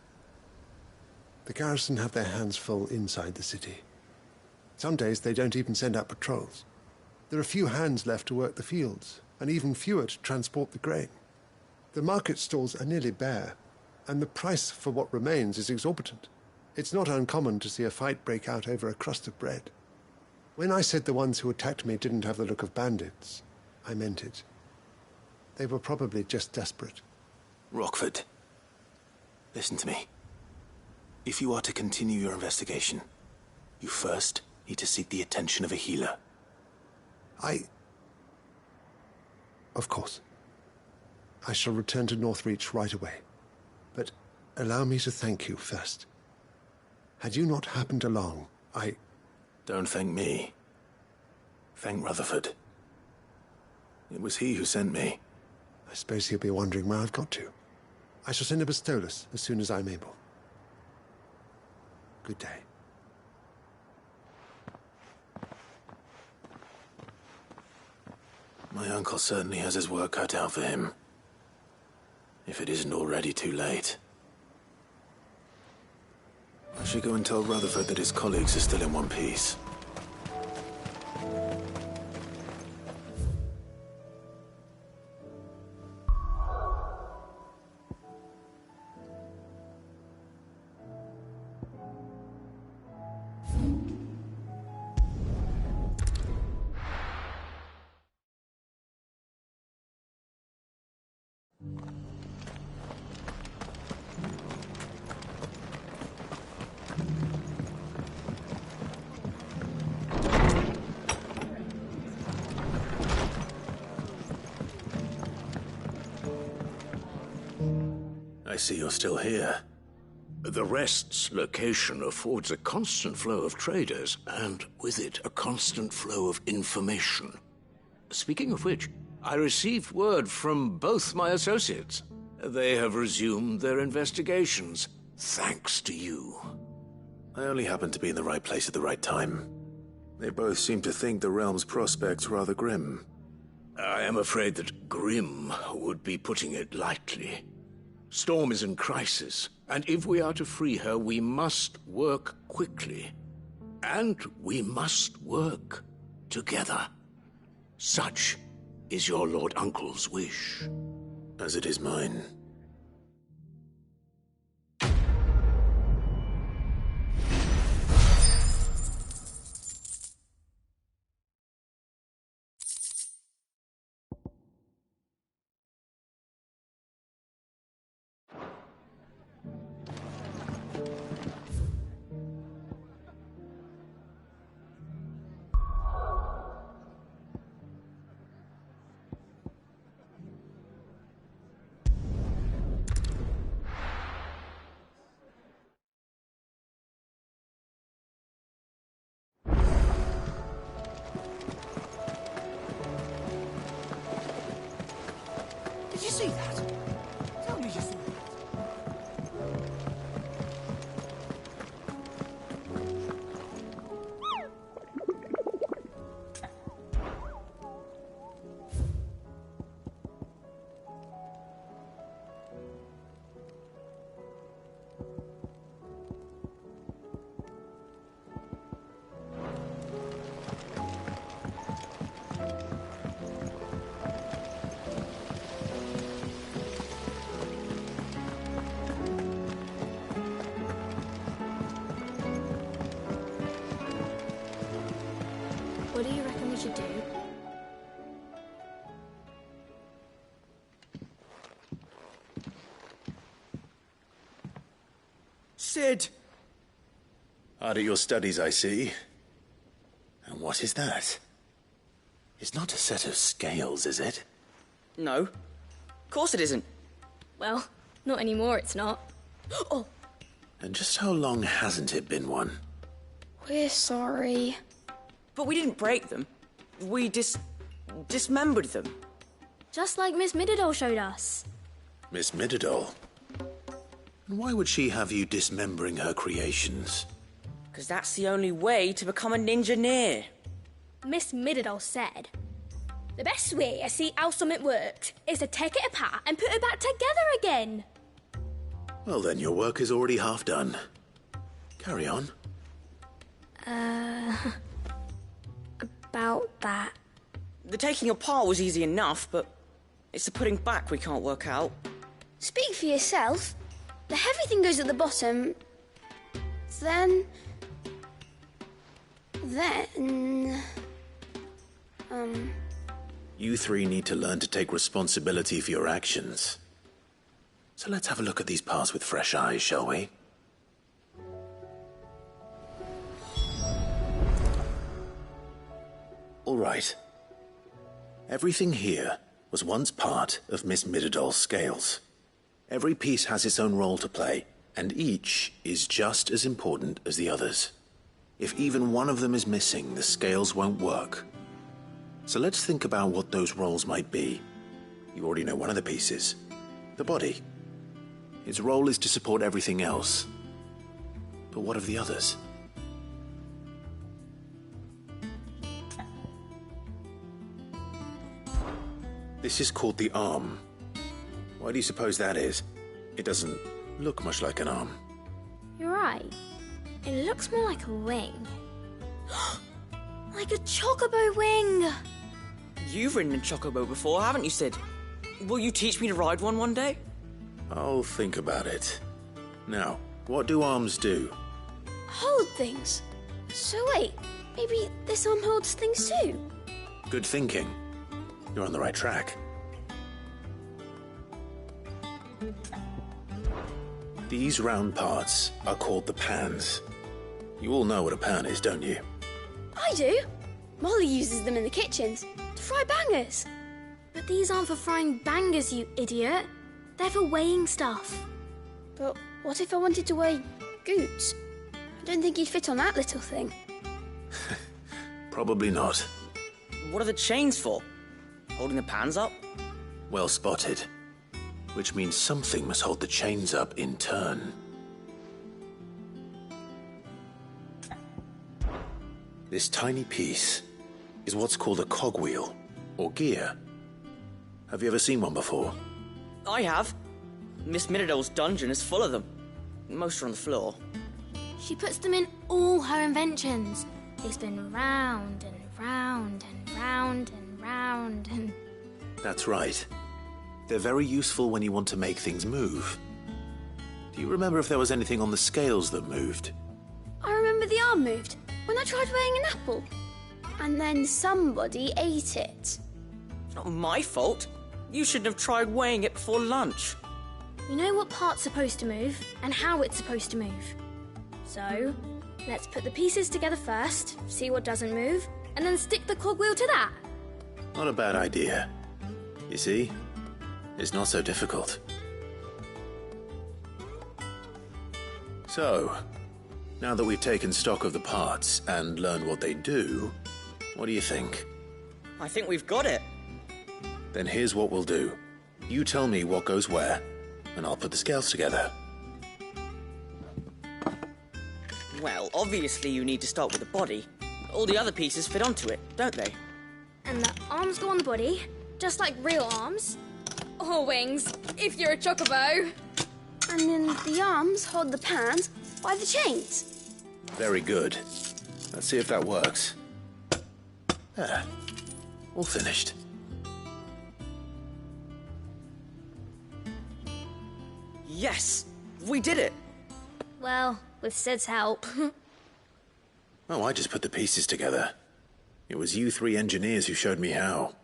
The garrison have their hands full inside the city. Some days they don't even send out patrols. There are few hands left to work the fields, and even fewer to transport the grain. The market stalls are nearly bare, and the price for what remains is exorbitant. It's not uncommon to see a fight break out over a crust of bread. When I said the ones who attacked me didn't have the look of bandits, I meant it. They were probably just desperate. Rockford, listen to me. If you are to continue your investigation, you first need to seek the attention of a healer. Of course. I shall return to Northreach right away. But allow me to thank you first. Had you not happened along, Don't thank me. Thank Rutherford. It was he who sent me. I suppose he'll be wondering where I've got to. I shall send a Bastolus as soon as I'm able. Good day. My uncle certainly has his work cut out for him. If it isn't already too late. I should go and tell Rutherford that his colleagues are still in one piece. I see you're still here. The Rest's location affords a constant flow of traders, and with it, a constant flow of information. Speaking of which, I received word from both my associates. They have resumed their investigations, thanks to you. I only happened to be in the right place at the right time. They both seem to think the realm's prospects rather grim. I am afraid that grim would be putting it lightly. Storm is in crisis, and if we are to free her, we must work quickly. And we must work together. Such is your Lord Uncle's wish. As it is mine. Did you see that? Tell me you saw that. What do you reckon we should do? Sid! Hard at your studies, I see. And what is that? It's not a set of scales, is it? No. Of course it isn't. Well, not anymore, it's not. Oh! And just how long hasn't it been one? We're sorry. But we didn't break them. We dismembered them. Just like Miss Mididol showed us. Miss Mididol? And why would she have you dismembering her creations? Because that's the only way to become a ninja-neer. Miss Mididol said, the best way to see how something works is to take it apart and put it back together again. Well then, your work is already half done. Carry on. About that. The taking apart was easy enough, but it's the putting back we can't work out. Speak for yourself. The heavy thing goes at the bottom. Then... You three need to learn to take responsibility for your actions. So let's have a look at these parts with fresh eyes, shall we? All right. Everything here was once part of Miss Mididol's scales. Every piece has its own role to play, and each is just as important as the others. If even one of them is missing, the scales won't work. So let's think about what those roles might be. You already know one of the pieces, the body. Its role is to support everything else. But what of the others? This is called the arm. Why do you suppose that is? It doesn't look much like an arm. You're right. It looks more like a wing. Like a chocobo wing! You've ridden a chocobo before, haven't you, Sid? Will you teach me to ride one day? I'll think about it. Now, what do arms do? Hold things. So wait, maybe this arm holds things too? Good thinking. You're on the right track. These round parts are called the pans. You all know what a pan is, don't you? I do. Molly uses them in the kitchens to fry bangers. But these aren't for frying bangers, you idiot. They're for weighing stuff. But what if I wanted to weigh goods? I don't think you'd fit on that little thing. Probably not. What are the chains for? Holding the pans up? Well spotted. Which means something must hold the chains up in turn. This tiny piece is what's called a cogwheel, or gear. Have you ever seen one before? I have. Miss Mididol's dungeon is full of them. Most are on the floor. She puts them in all her inventions. They spin round and round and round and round and... That's right. They're very useful when you want to make things move. Do you remember if there was anything on the scales that moved? I remember the arm moved when I tried weighing an apple. And then somebody ate it. It's not my fault. You shouldn't have tried weighing it before lunch. You know what part's supposed to move and how it's supposed to move. So, let's put the pieces together first, see what doesn't move, and then stick the cogwheel to that. Not a bad idea. You see? It's not so difficult. So, now that we've taken stock of the parts and learned what they do, what do you think? I think we've got it. Then here's what we'll do. You tell me what goes where, and I'll put the scales together. Well, obviously you need to start with the body. All the other pieces fit onto it, don't they? And the arms go on the body, just like real arms. Or wings, if you're a chocobo. And then the arms hold the pans by the chains. Very good. Let's see if that works. There. All finished. Yes! We did it! Well, with Sid's help. Oh, I just put the pieces together. It was you three engineers who showed me how.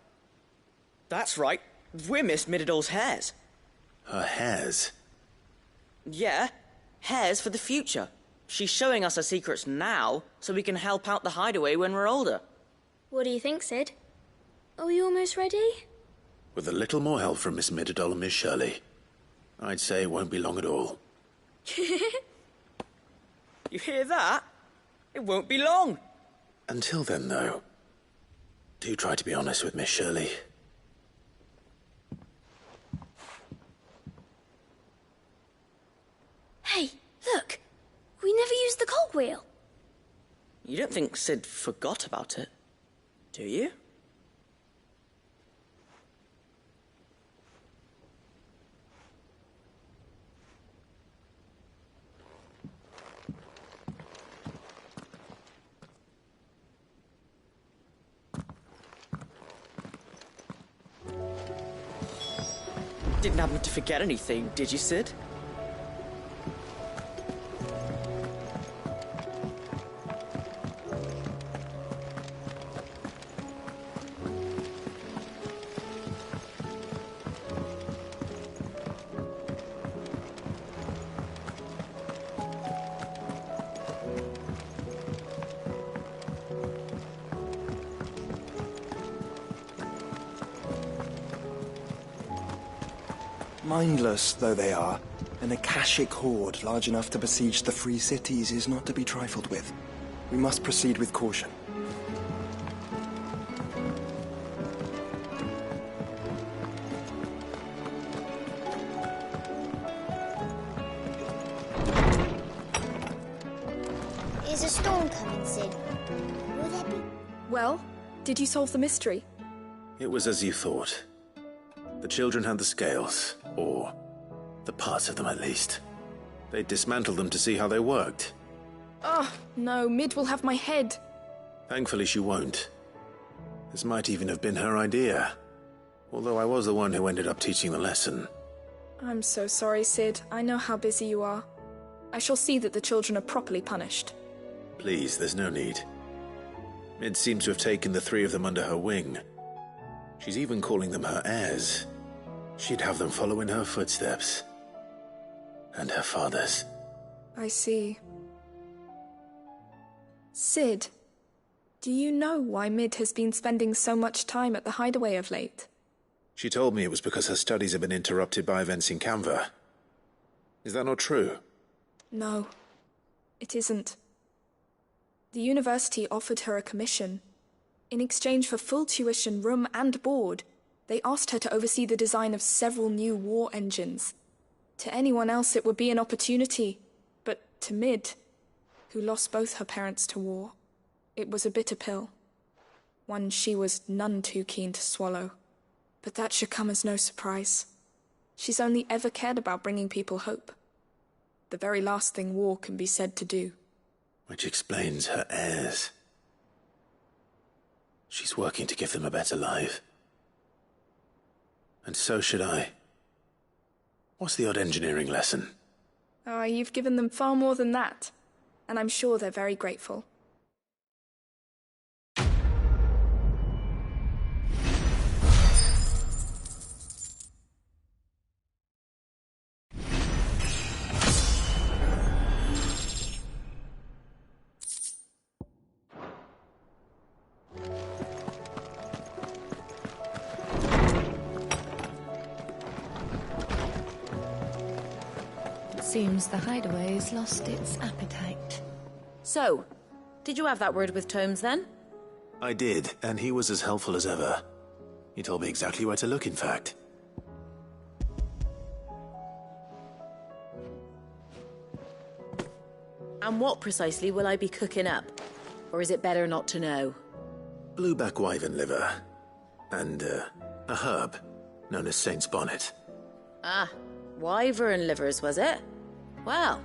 That's right. We're Miss Mididol's hairs. Her hairs? Yeah, hairs for the future. She's showing us her secrets now, so we can help out the hideaway when we're older. What do you think, Sid? Are we almost ready? With a little more help from Miss Midadol and Miss Shirley, I'd say it won't be long at all. You hear that? It won't be long. Until then, though, do try to be honest with Miss Shirley. Hey, look! We never used the cogwheel. You don't think Sid forgot about it, do you? Didn't happen to forget anything, did you, Sid? Mindless though they are, an Akashic horde large enough to besiege the Free Cities is not to be trifled with. We must proceed with caution. Is a storm coming, Sid? Will there be... Well, did you solve the mystery? It was as you thought. The children had the scales, or the parts of them at least. They dismantled them to see how they worked. Oh, no, Mid will have my head. Thankfully she won't. This might even have been her idea. Although I was the one who ended up teaching the lesson. I'm so sorry, Sid. I know how busy you are. I shall see that the children are properly punished. Please, there's no need. Mid seems to have taken the three of them under her wing. She's even calling them her heirs. She'd have them follow in her footsteps. And her father's. I see. Sid, do you know why Mid has been spending so much time at the hideaway of late? She told me it was because her studies have been interrupted by events in Canva. Is that not true? No, it isn't. The university offered her a commission. In exchange for full tuition, room and board, they asked her to oversee the design of several new war engines. To anyone else it would be an opportunity, but to Mid, who lost both her parents to war, it was a bitter pill. One she was none too keen to swallow. But that should come as no surprise. She's only ever cared about bringing people hope. The very last thing war can be said to do. Which explains her heirs. She's working to give them a better life. And so should I. What's the odd engineering lesson? Oh, you've given them far more than that. And I'm sure they're very grateful. Seems the hideaway's lost its appetite. So, did you have that word with Tomes then? I did, and he was as helpful as ever. He told me exactly where to look, in fact. And what precisely will I be cooking up? Or is it better not to know? Blueback wyvern liver. And, a herb known as Saint's Bonnet. Ah, wyvern livers, was it? Well,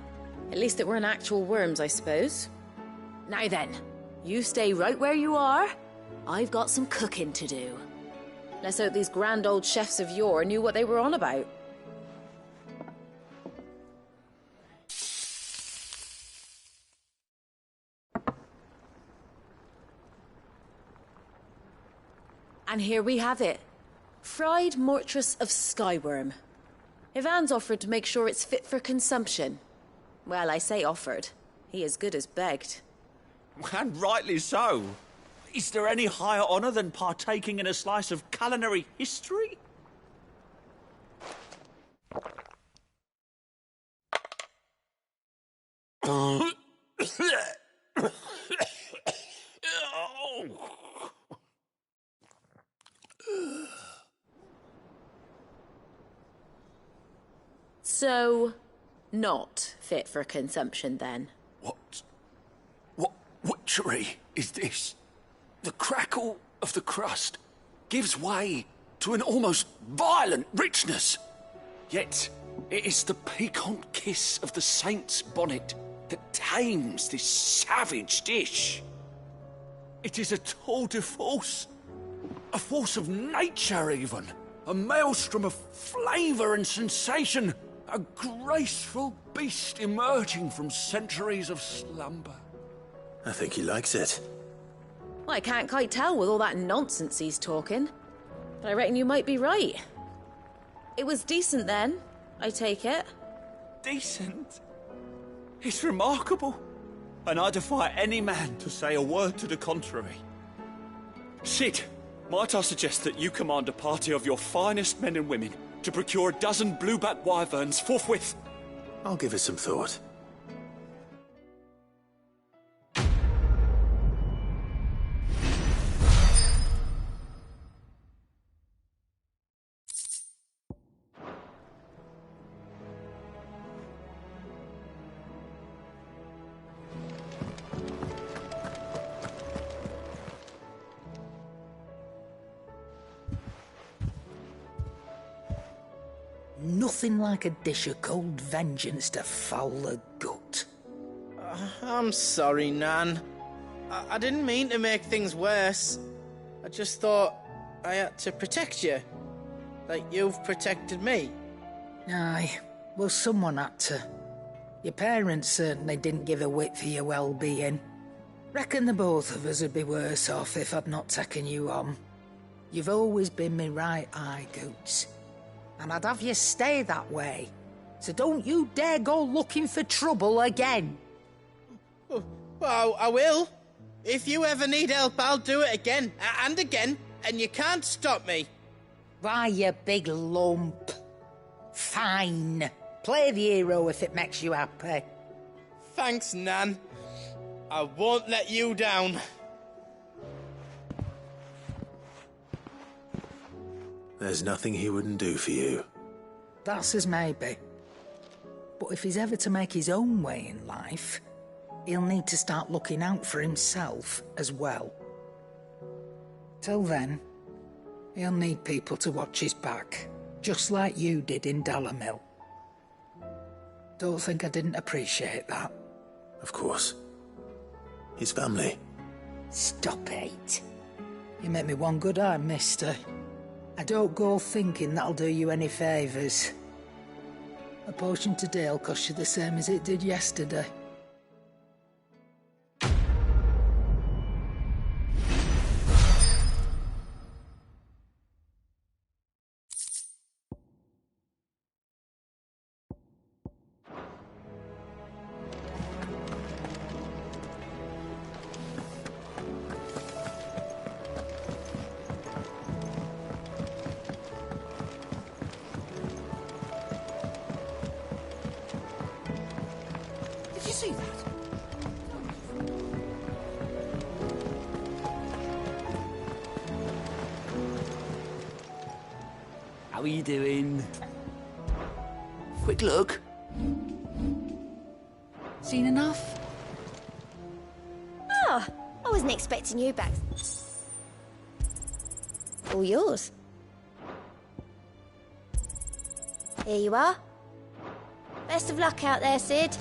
at least it weren't actual worms, I suppose. Now then, you stay right where you are. I've got some cooking to do. Let's hope these grand old chefs of yore knew what they were on about. And here we have it. Fried mortress of skyworm. Ivan's offered to make sure it's fit for consumption. Well, I say offered. He as good as begged. And rightly so. Is there any higher honour than partaking in a slice of culinary history? So, not fit for consumption then? What witchery is this? The crackle of the crust gives way to an almost violent richness. Yet, it is the piquant kiss of the saint's bonnet that tames this savage dish. It is a tour de force, a force of nature even, a maelstrom of flavour and sensation, a graceful beast emerging from centuries of slumber. I think he likes it. Well, I can't quite tell with all that nonsense he's talking, but I reckon you might be right. It was decent then, I take it. Decent? It's remarkable, and I defy any man to say a word to the contrary. Sid, might I suggest that you command a party of your finest men and women to procure a dozen blueback wyverns forthwith? I'll give it some thought. Nothing like a dish of cold vengeance to foul the gut. I'm sorry, Nan. I didn't mean to make things worse. I just thought I had to protect you. Like you've protected me. Aye, well, someone had to. Your parents certainly didn't give a whit for your well-being. Reckon the both of us would be worse off if I'd not taken you on. You've always been me right eye, Goots. And I'd have you stay that way. So don't you dare go looking for trouble again. Well, I will. If you ever need help, I'll do it again and again, and you can't stop me. Why, you big lump. Fine. Play the hero if it makes you happy. Thanks, Nan. I won't let you down. There's nothing he wouldn't do for you. That's as maybe. But if he's ever to make his own way in life, he'll need to start looking out for himself as well. Till then, he'll need people to watch his back, just like you did in Dalamil. Don't think I didn't appreciate that. Of course. His family. Stop it. You make me one good eye, mister. I don't go thinking that'll do you any favours. A potion today'll cost you the same as it did yesterday. Did you see that? How are you doing? Quick look. Seen enough? Oh, I wasn't expecting you back. All yours. Here you are. Best of luck out there, Sid.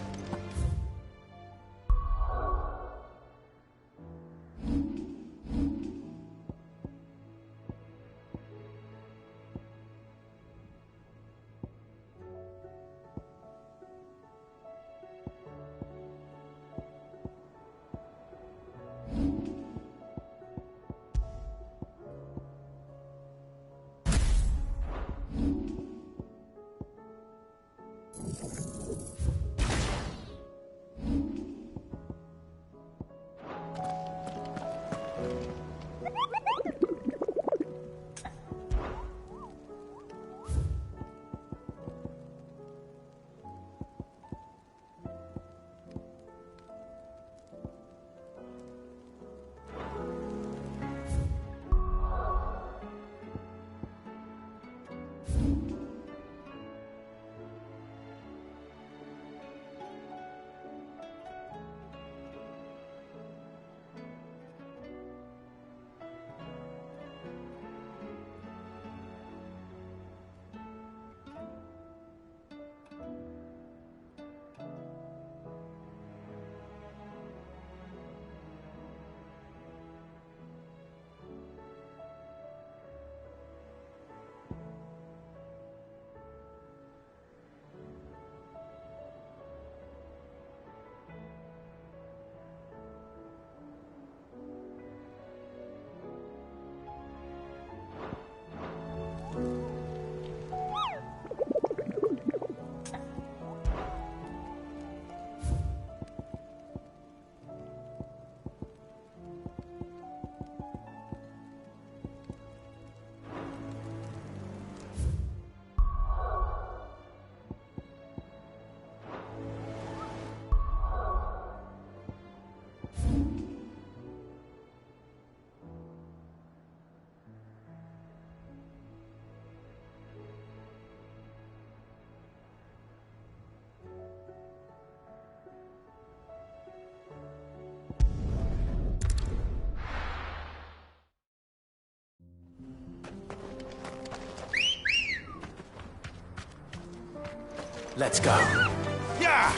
Let's go. Yeah!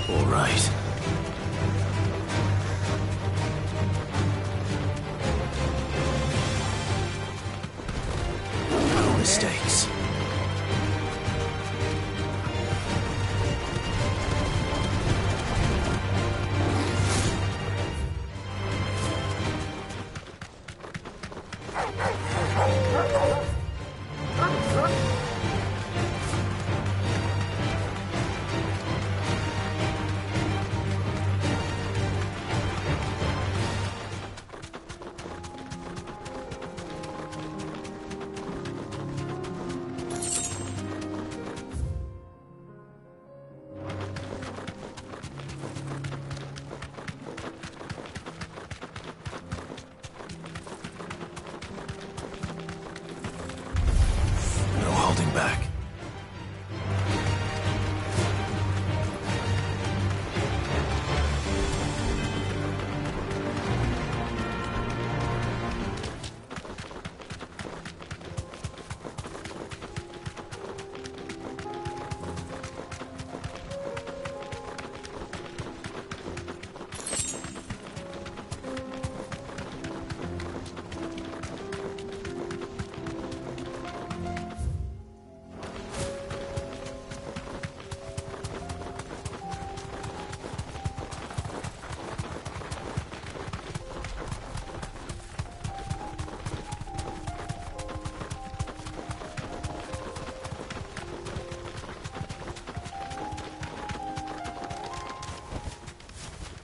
All right. No mistakes. No holding back.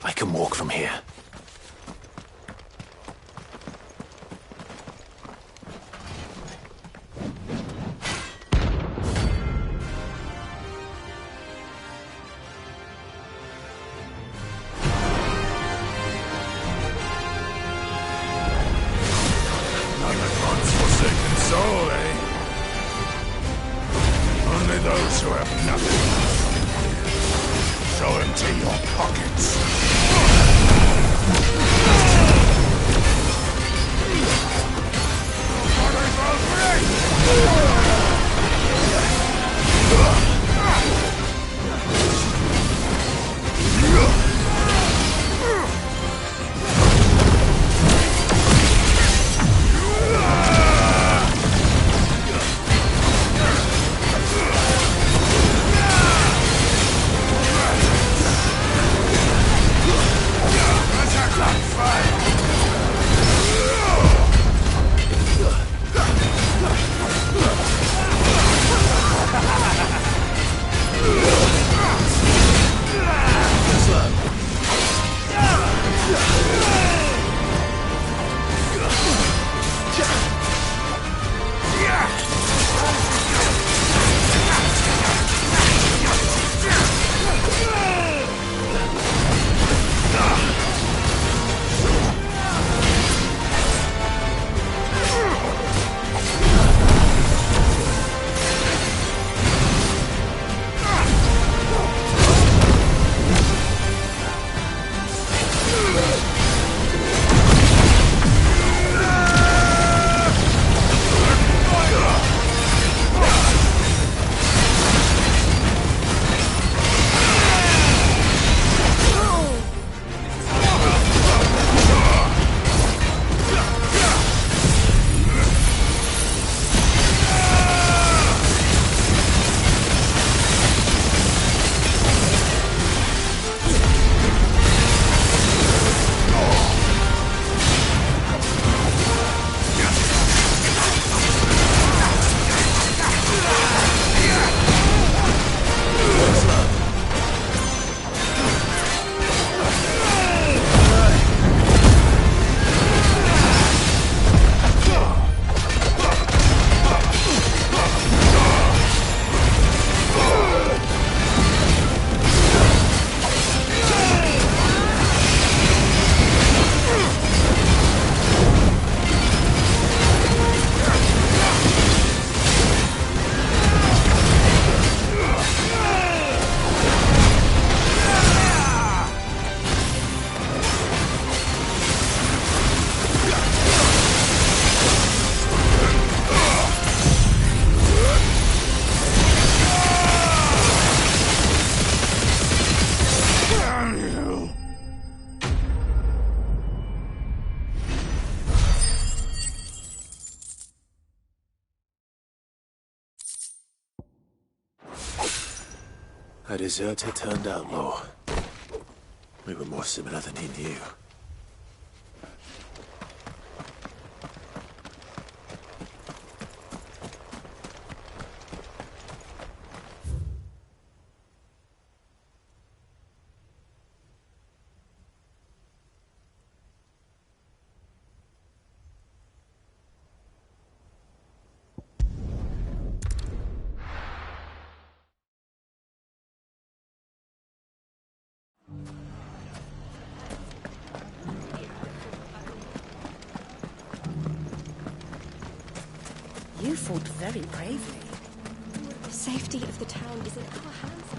I can walk from here. Another godforsaken soul, eh? Only those who have nothing. So empty your pockets. A deserter turned outlaw. We were more similar than he knew. You fought very bravely. The safety of the town is in our hands.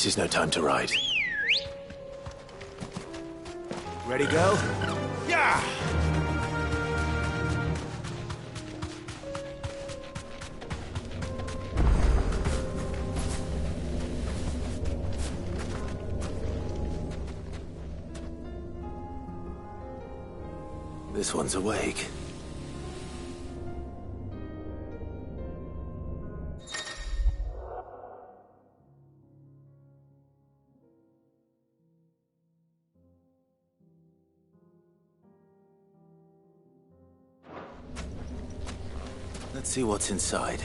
This is no time to ride. Ready, go? Yeah! This one's awake. Let's see what's inside.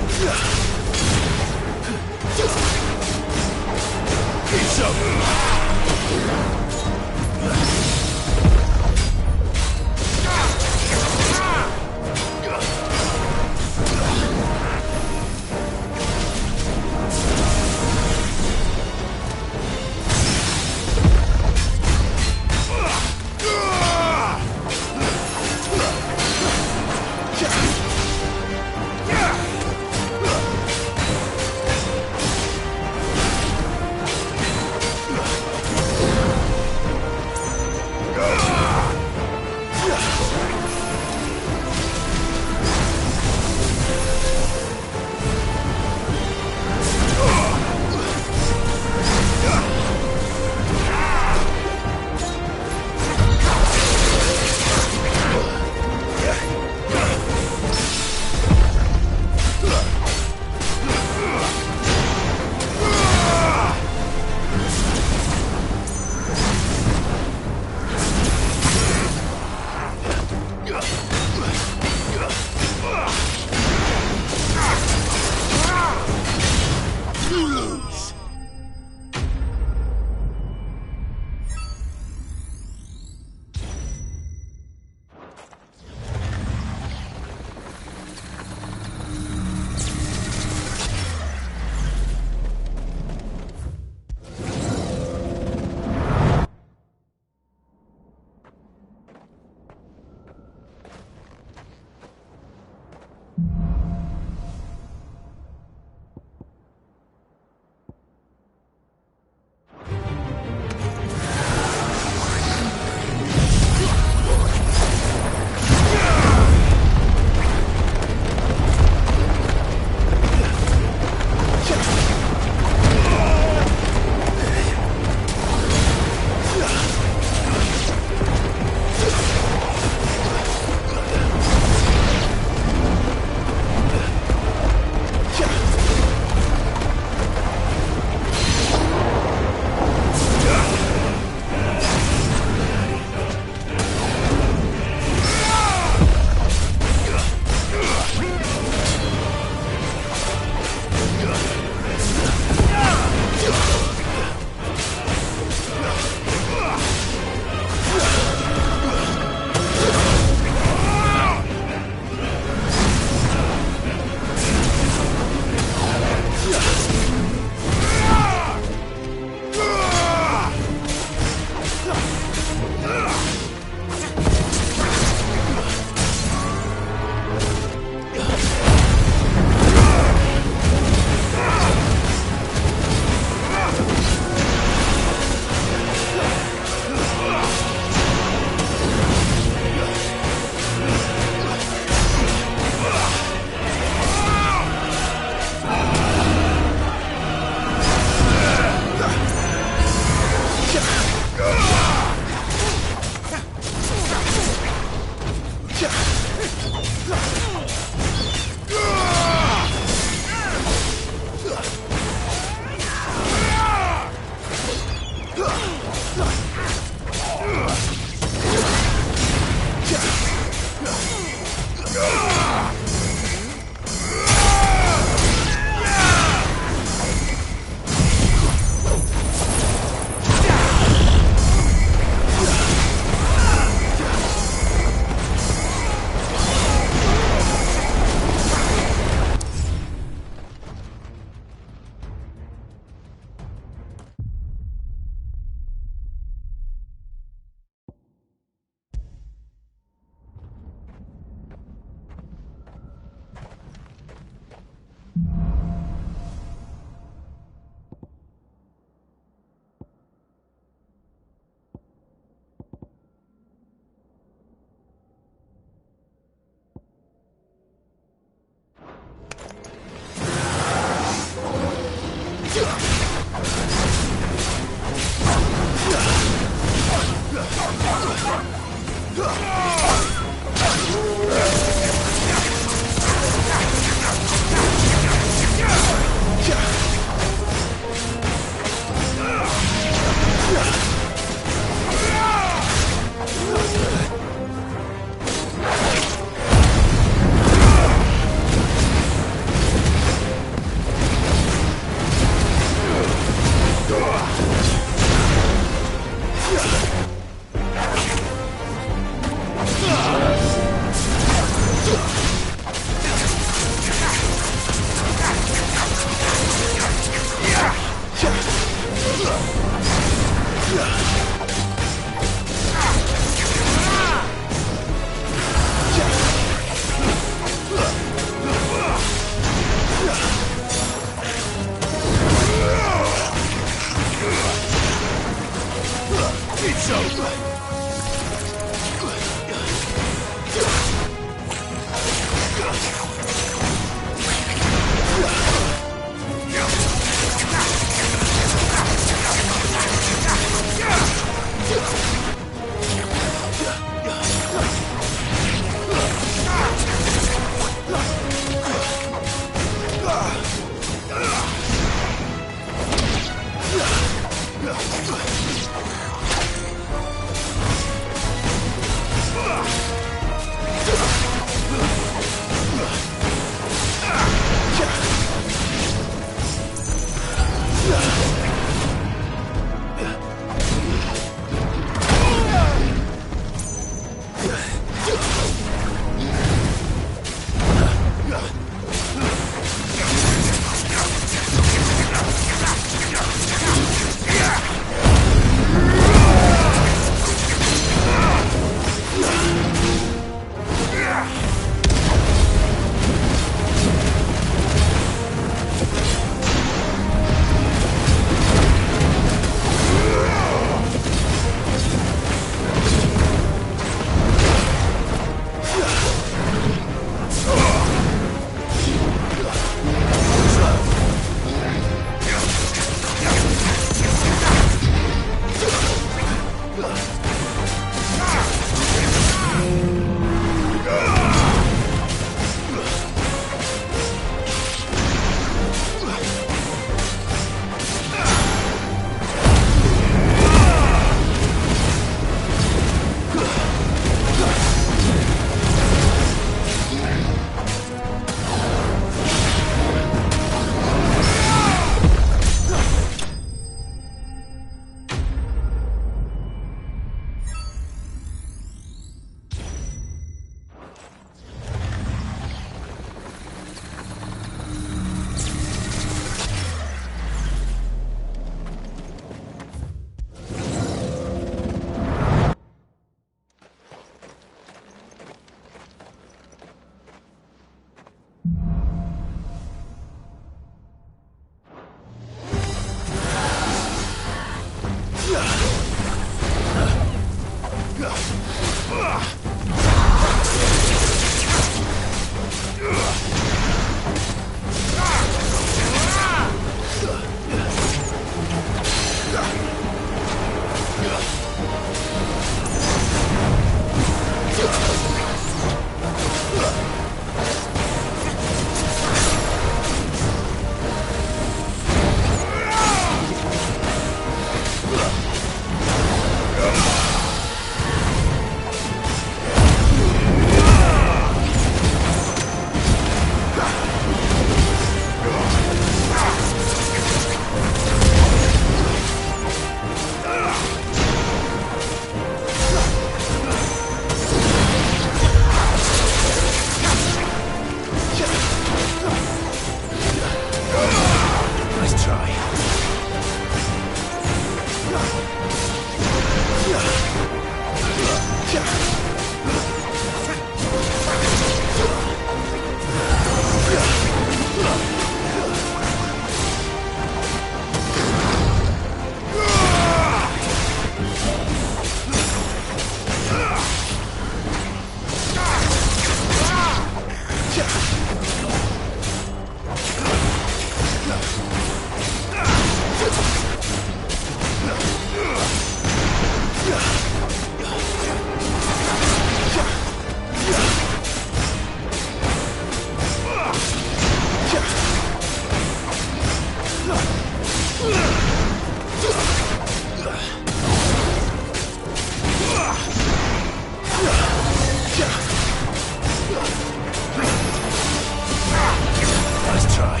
Nice try.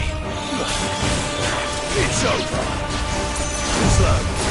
It's over. Slow.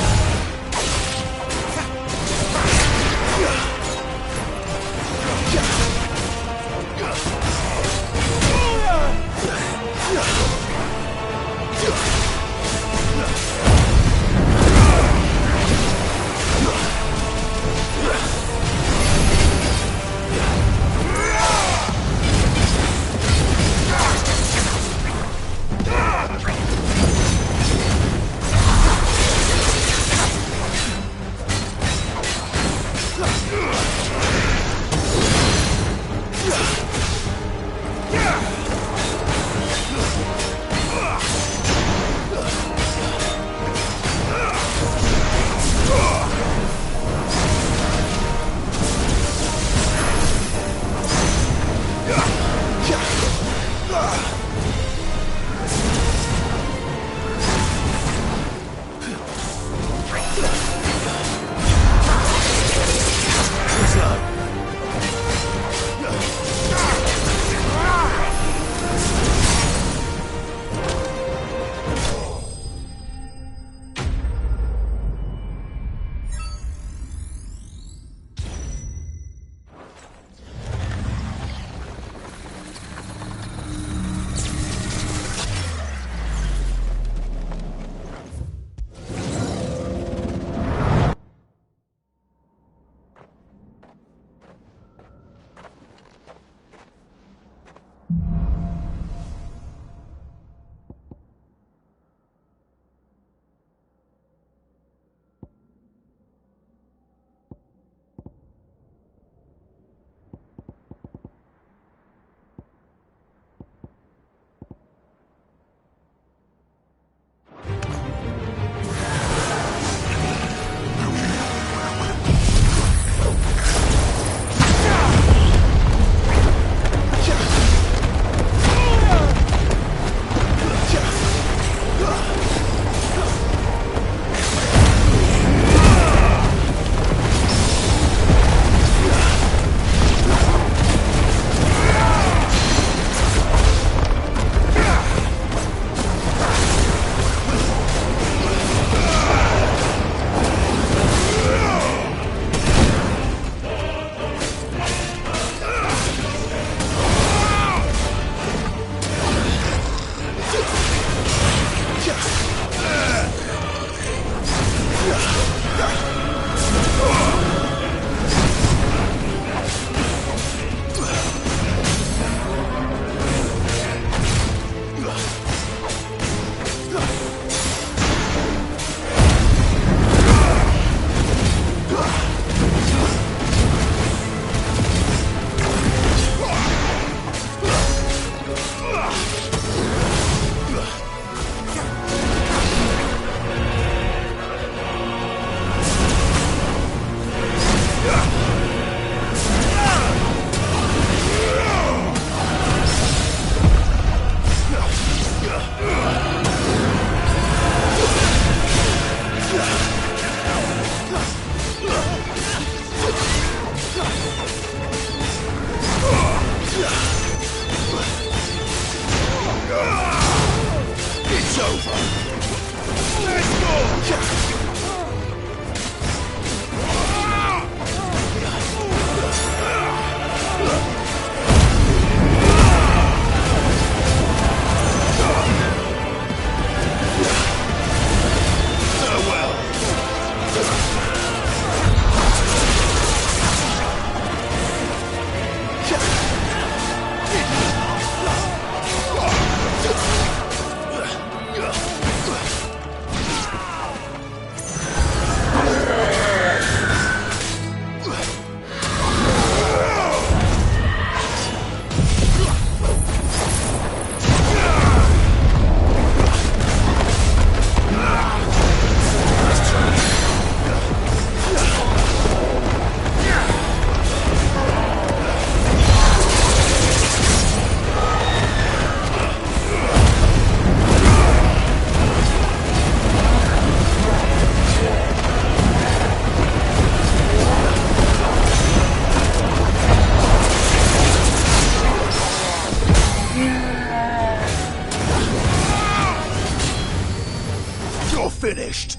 finished.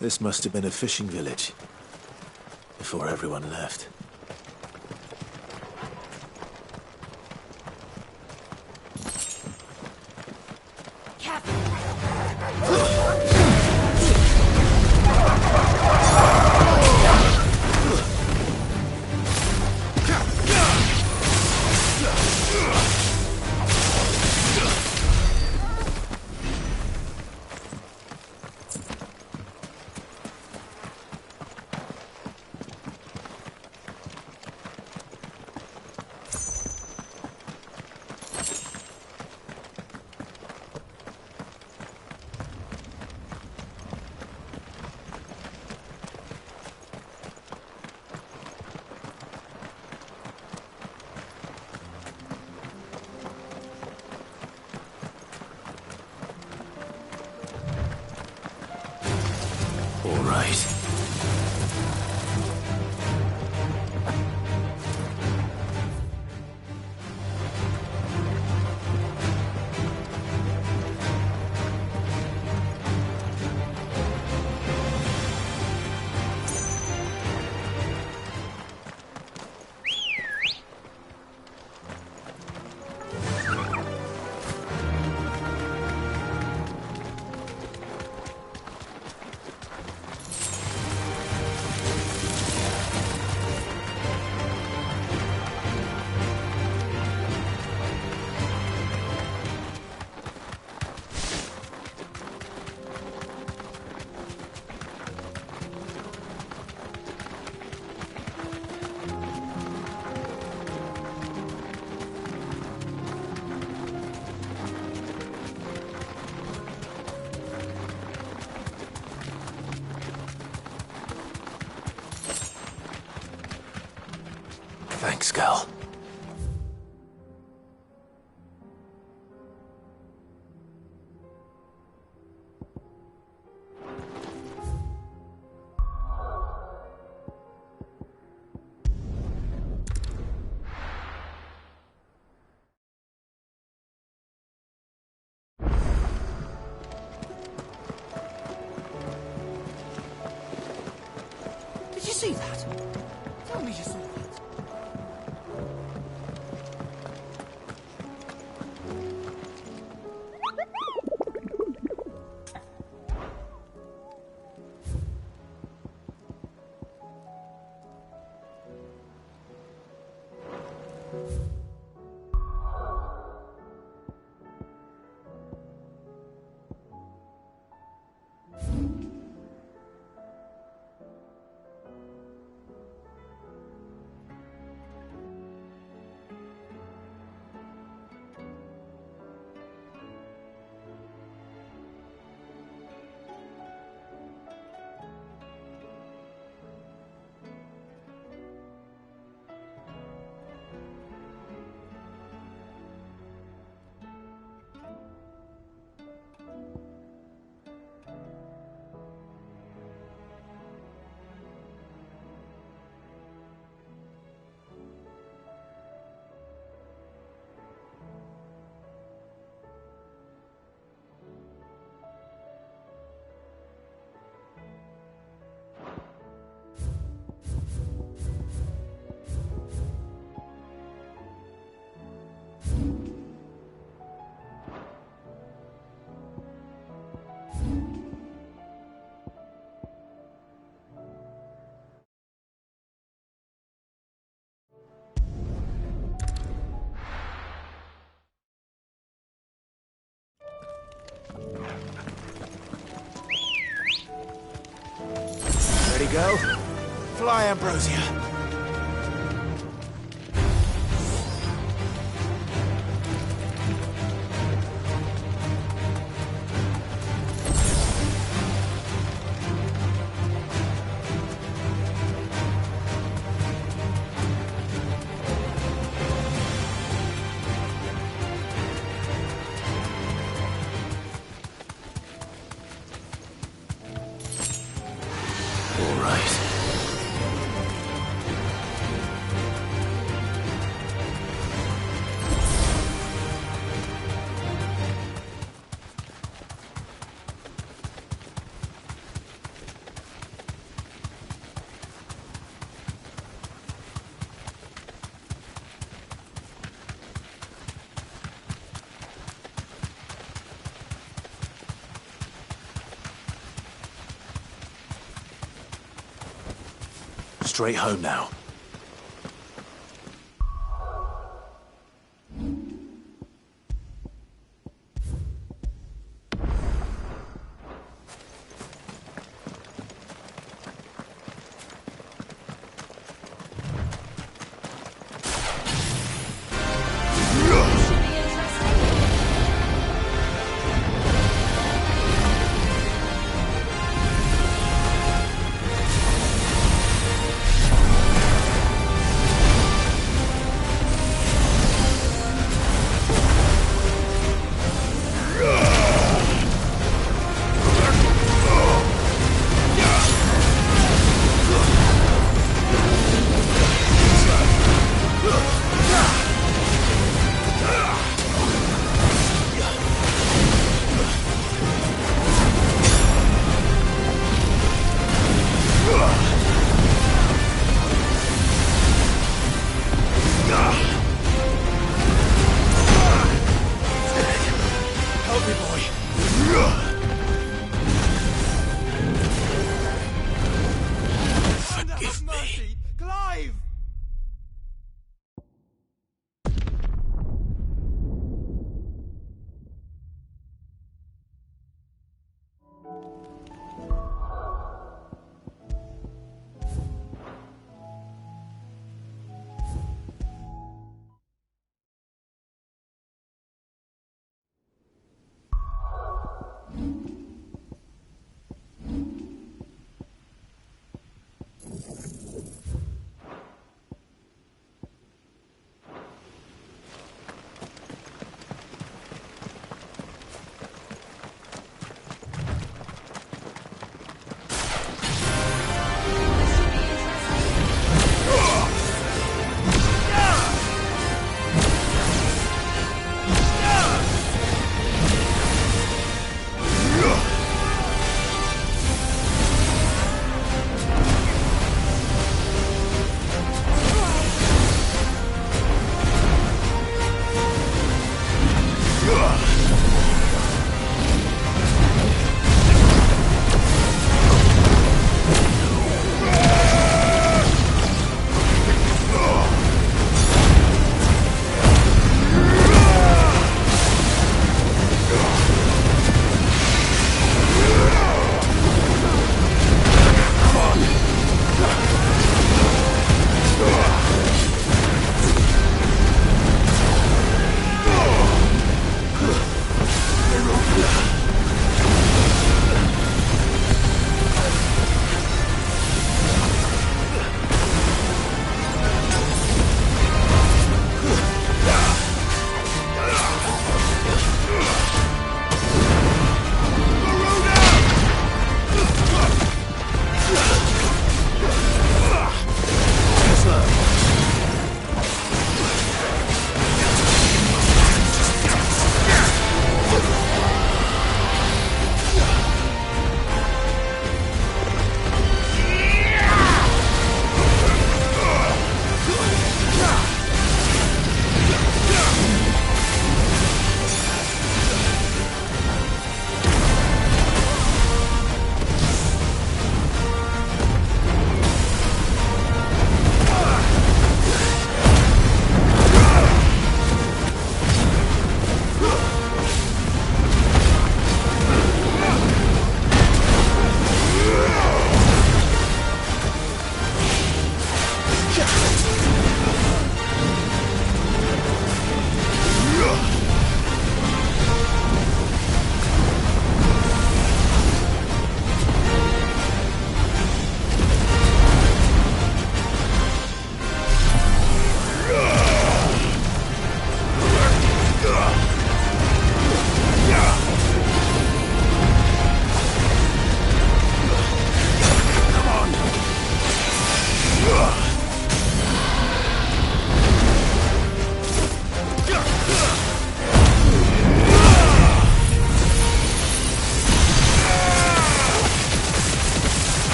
This must have been a fishing village before everyone left. All right. Thanks, Gal. Did you see that? Tell me you saw that. Ready, go? Fly, Ambrosia. All right. Straight home now.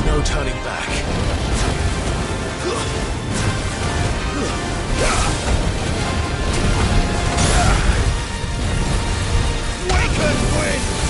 no turning back. Waken, wind!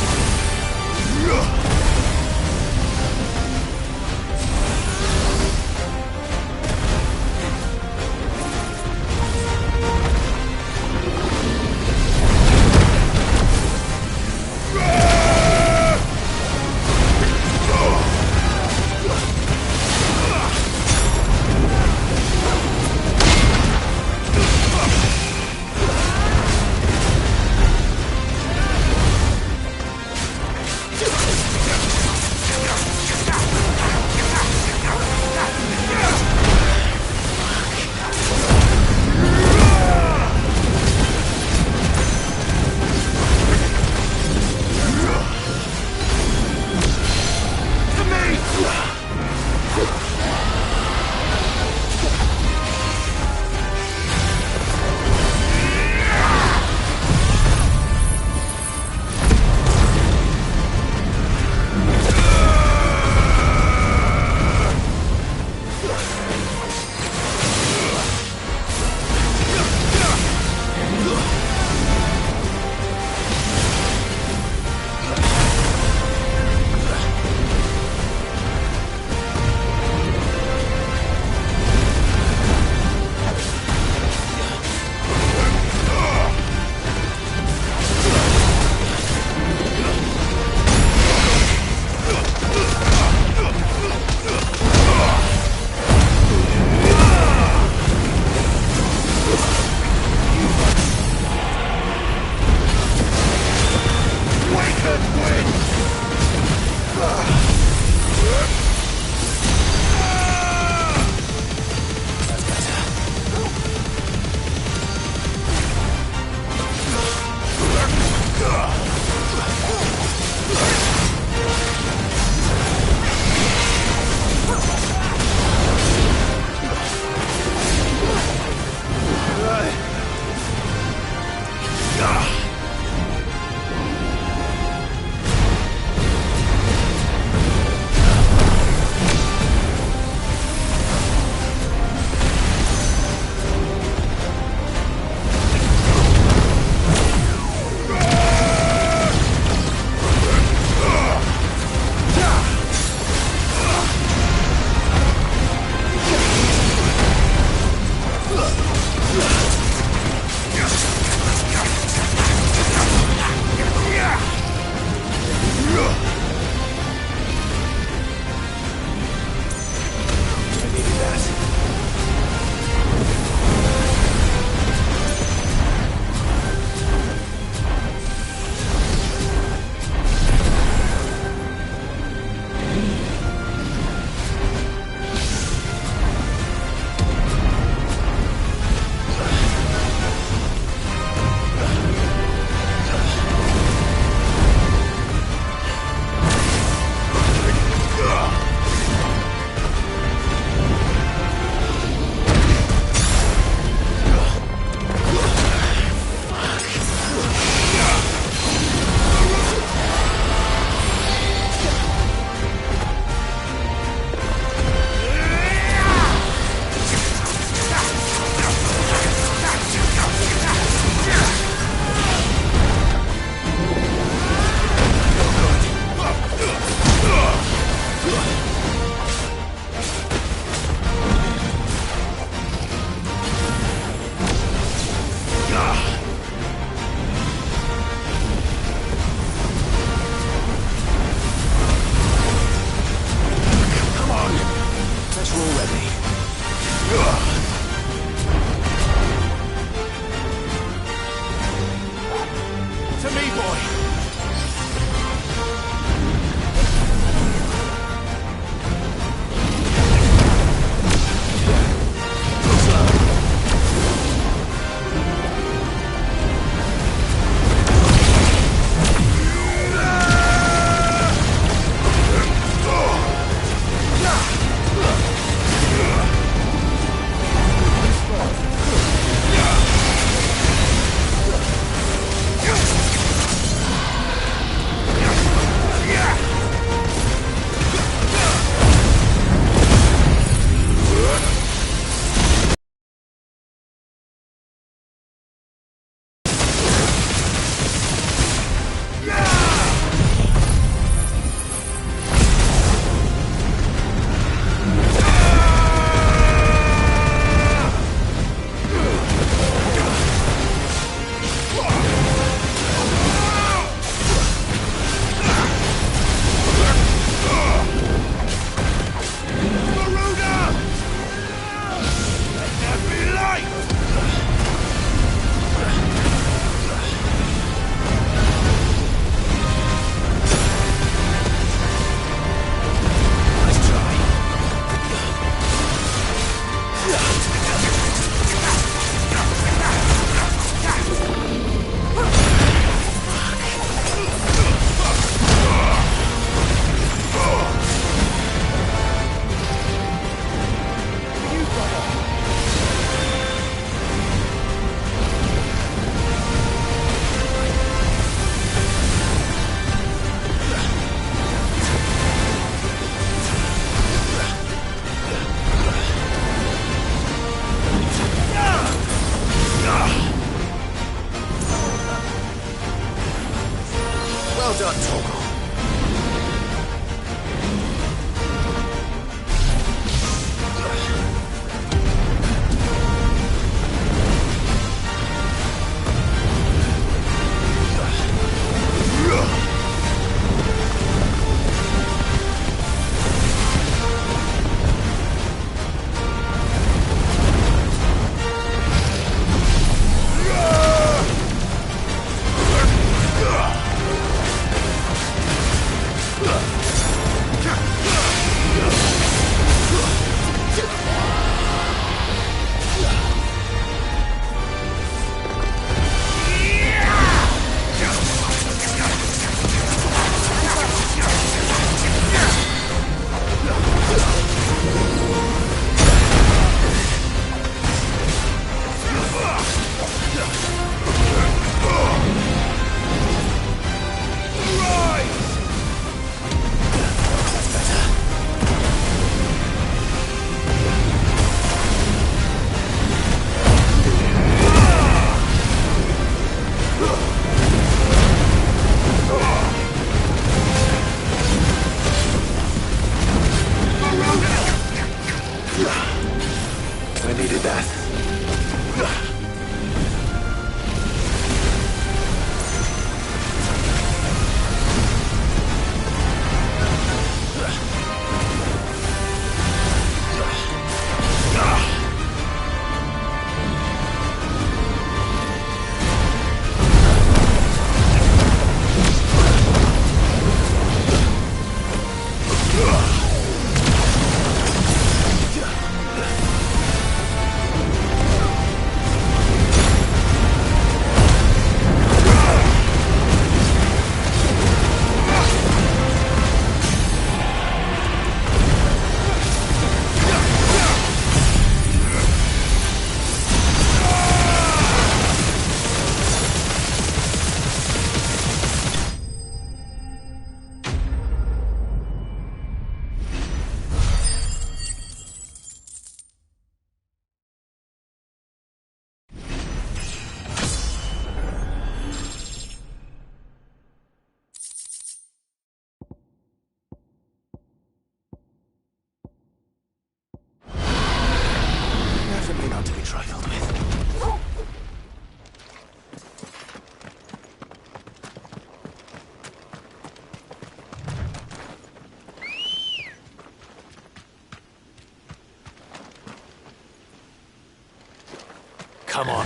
Come on.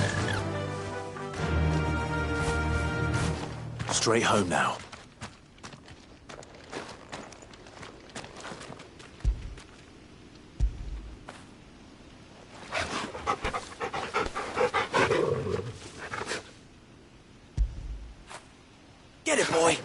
Straight home now. Get it, boy!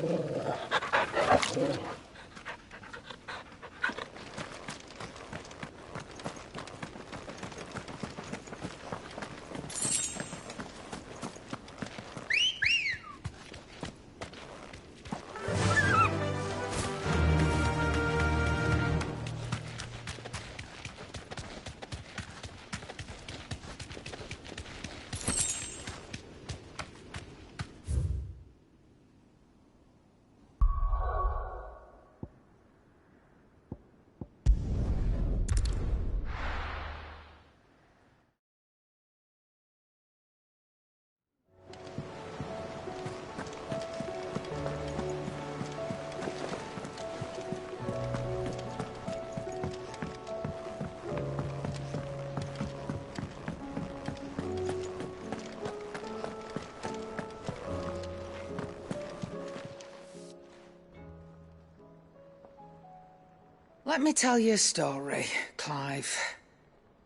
Let me tell you a story, Clive.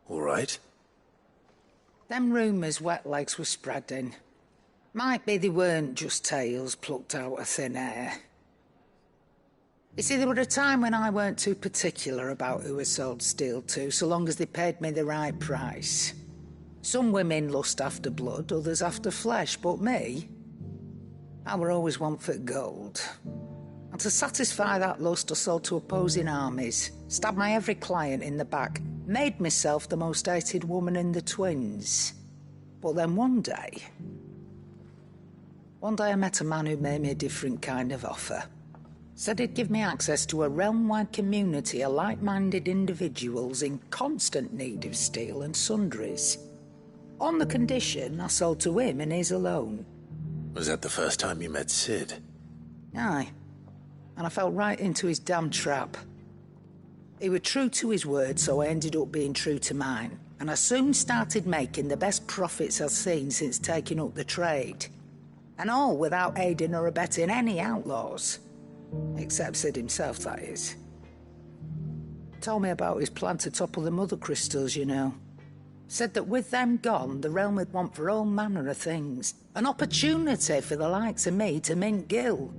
All right. Them rumours wet legs were spreading. Might be they weren't just tales plucked out of thin air. You see, there were a time when I weren't too particular about who I sold steel to, so long as they paid me the right price. Some women lust after blood, others after flesh, but me, I were always one for gold. And to satisfy that lust, I sold to opposing armies, stabbed my every client in the back, made myself the most hated woman in the twins. But then one day I met a man who made me a different kind of offer. Said he'd give me access to a realm-wide community of like-minded individuals in constant need of steel and sundries. On the condition I sold to him and his alone. Was that the first time you met Sid? Aye. And I fell right into his damn trap. He was true to his word, so I ended up being true to mine. And I soon started making the best profits I've seen since taking up the trade. And all without aiding or abetting any outlaws. Except Sid himself, that is. Told me about his plan to topple the mother crystals, you know. Said that with them gone, the realm would want for all manner of things. An opportunity for the likes of me to mint Gil.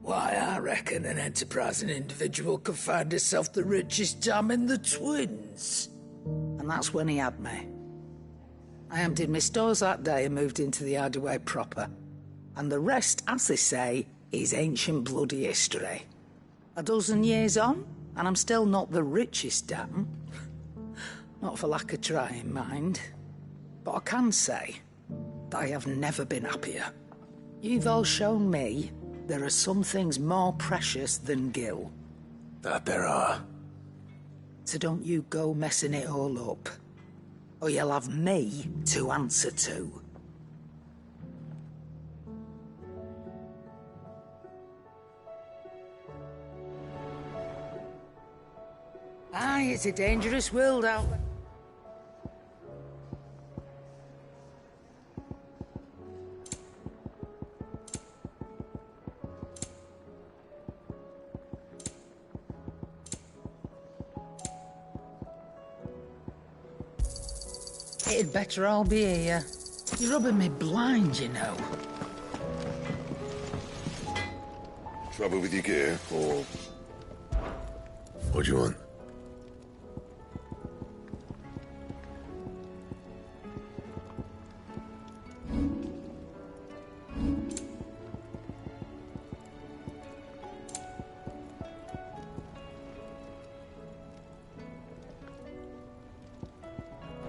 Why, I reckon an enterprising individual could find himself the richest dam in the twins. And that's when he had me. I emptied my stores that day and moved into the hideaway proper. And the rest, as they say, is ancient bloody history. A dozen years on, and I'm still not the richest dam. Not for lack of trying, mind. But I can say that I have never been happier. You've all shown me there are some things more precious than Gil. That there are. So don't you go messing it all up, or you'll have me to answer to. Aye, it's a dangerous world out there. It'd better all be here. You're rubbing me blind, you know. Trouble with your gear, or... What do you want?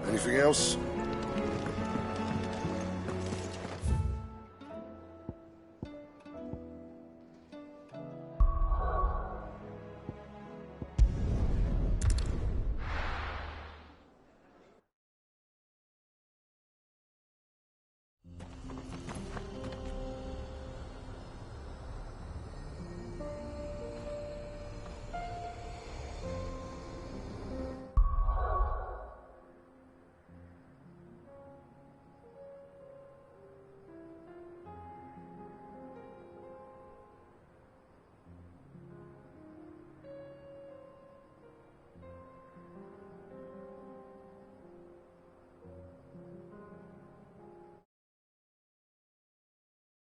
Anything else?